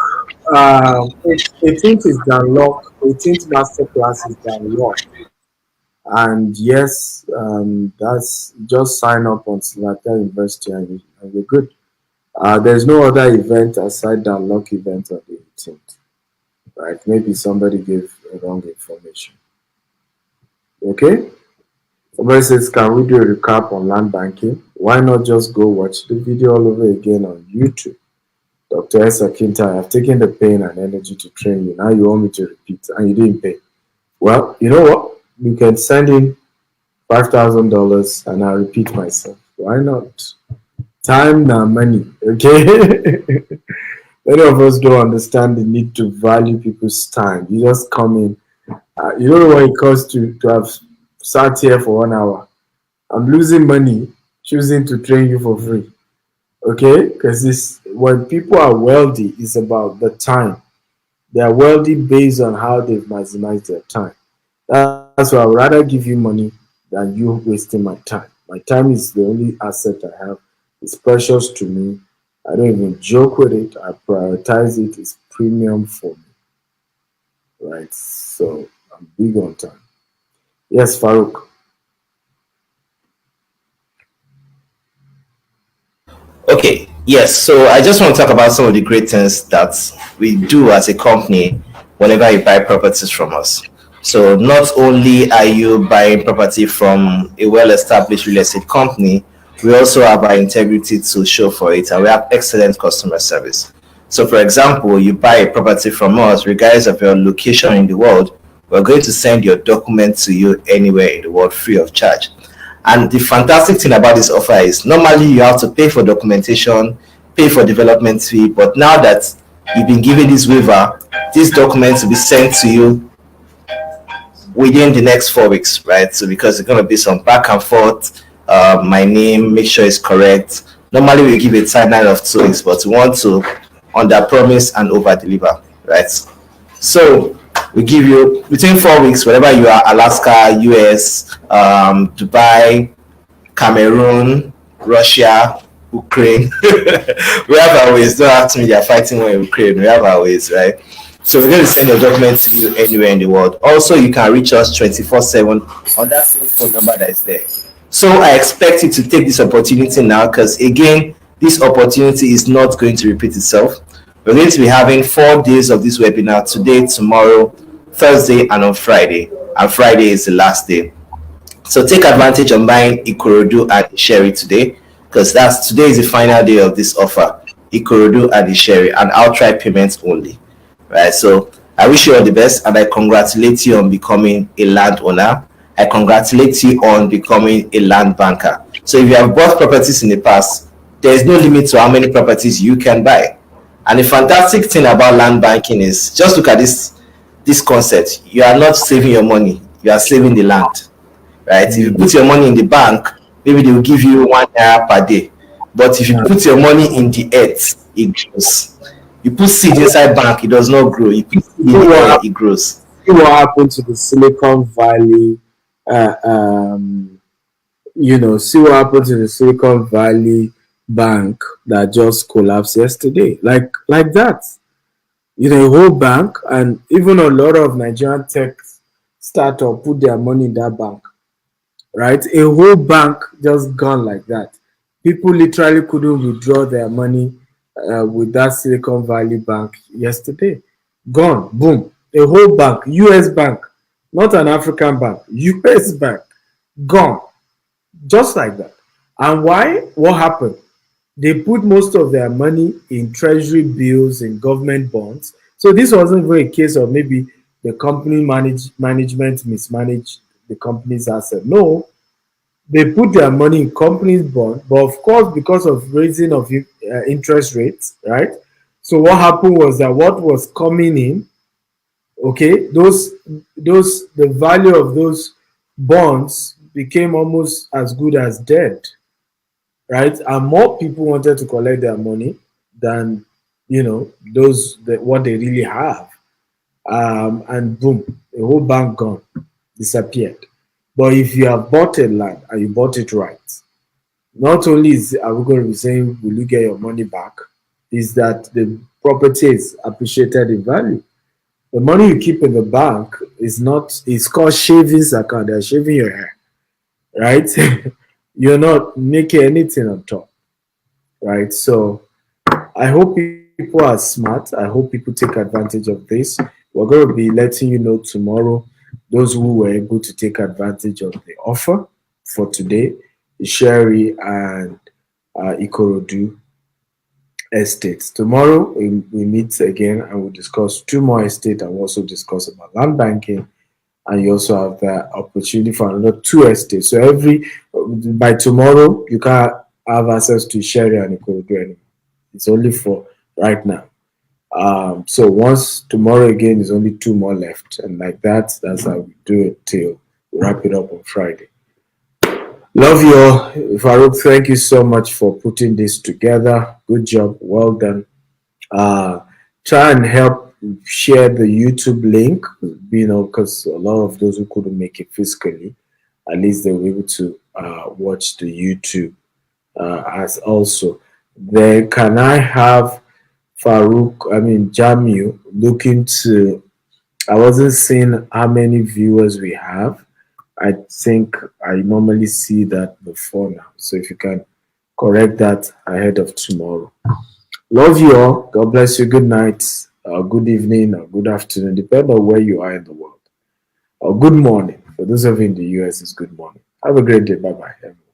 18th is downlock. 18th masterclass is downlock. And yes, that's just sign up on Stimacta University and you're good. There's no other event aside downlock event on the 18th. Right? Maybe somebody gave wrong information. Okay? Somebody says, can we do a recap on land banking? Why not just go watch the video all over again on YouTube? Dr. Esa Kinta, I've taken the pain and energy to train you. Now you want me to repeat and you didn't pay. Well, you know what? You can send in $5,000 and I'll repeat myself. Why not? Time now money, okay? Many of us don't understand the need to value people's time. You just come in. You don't know what it costs to have sat here for 1 hour. I'm losing money choosing to train you for free. Okay? Because when people are wealthy, it's about the time. They are wealthy based on how they've maximized their time. That's why I would rather give you money than you wasting my time. My time is the only asset I have. It's precious to me. I don't even joke with it. I prioritize it. It's premium for me. Right? So I'm big on time. Yes, Farouk. Okay, yes. So I just want to talk about some of the great things that we do as a company whenever you buy properties from us. So not only are you buying property from a well-established real estate company, we also have our integrity to show for it, and we have excellent customer service. So for example, you buy a property from us, regardless of your location in the world, we're going to send your document to you anywhere in the world free of charge. And the fantastic thing about this offer is normally you have to pay for documentation, pay for development fee, but now that you've been given this waiver, these documents will be sent to you within the next 4 weeks, right? So because it's going to be some back and forth, my name, make sure it's correct. Normally we give a timeline of 2 weeks, but we want to under promise and over deliver, right? So we give you between 4 weeks, wherever you are, Alaska, US, Dubai, Cameroon, Russia, Ukraine. We have our ways. Don't ask me, they're fighting in Ukraine. We have our ways, right? So we're going to send your document to you anywhere in the world. Also, you can reach us 24/7 on that same phone number that is there. So I expect you to take this opportunity now, because again, this opportunity is not going to repeat itself. We're going to be having 4 days of this webinar: today, tomorrow, Thursday, and on Friday. And Friday is the last day. So take advantage of buying Ikorodu and Sherry today, because today is the final day of this offer. Ikorodu and Sherry, and outright payments only. Right. So I wish you all the best, and I congratulate you on becoming a landowner. I congratulate you on becoming a land banker. So if you have bought properties in the past, there is no limit to how many properties you can buy. And the fantastic thing about land banking is, just look at this concept. You are not saving your money, you are saving the land. Right? If you put your money in the bank, maybe they will give you £1 per day. But if you put your money in the earth, it grows. You put seed inside bank, it does not grow. You put seed in the air, it grows. See what happened to the Silicon Valley, see what happened to the Silicon Valley bank that just collapsed yesterday. Like that. A whole bank, and even a lot of Nigerian tech startups put their money in that bank. Right? A whole bank just gone like that. People literally couldn't withdraw their money with that Silicon Valley bank yesterday. Gone. Boom. A whole bank. US bank. Not an African bank. US bank. Gone. Just like that. And why? What happened? They put most of their money in treasury bills and government bonds. So this wasn't even a case of maybe the company management mismanaged the company's asset. No, they put their money in company's bond, but of course, because of raising of interest rates, right? So what happened was that what was coming in, okay, the value of those bonds became almost as good as dead, right? And more people wanted to collect their money than what they really have. And boom, the whole bank gone, disappeared. But if you have bought a land and you bought it right, not only are we going to be saying, will you get your money back, is that the property is appreciated in value. The money you keep in the bank it's called savings account. They're shaving your hair, right? You're not making anything on top, right? So I hope people are smart. I hope people take advantage of this. We're going to be letting you know tomorrow, those who were able to take advantage of the offer for today, Sherry and Ikorodu estates. Tomorrow we meet again and we'll discuss 2 more estates, and we'll also discuss about land banking, and you also have the opportunity for another 2 estates. So by tomorrow you can't have access to Sherry and Ikorodu anymore. It's only for right now. So once tomorrow again, there's only 2 more left, and like that's how we do it till we wrap it up on Friday. Love you all. Farouk, thank you so much for putting this together. Good job. Well done. Try and help share the YouTube link, because a lot of those who couldn't make it physically, at least they were able to watch the YouTube as also. Then can I have Jamil look into, I wasn't seeing how many viewers we have. I think I normally see that before now. So if you can correct that ahead of tomorrow. Love you all. God bless you. Good night, good evening, or good afternoon, depending on where you are in the world. Or good morning. For those of you in the US, it's good morning. Have a great day. Bye-bye, everyone.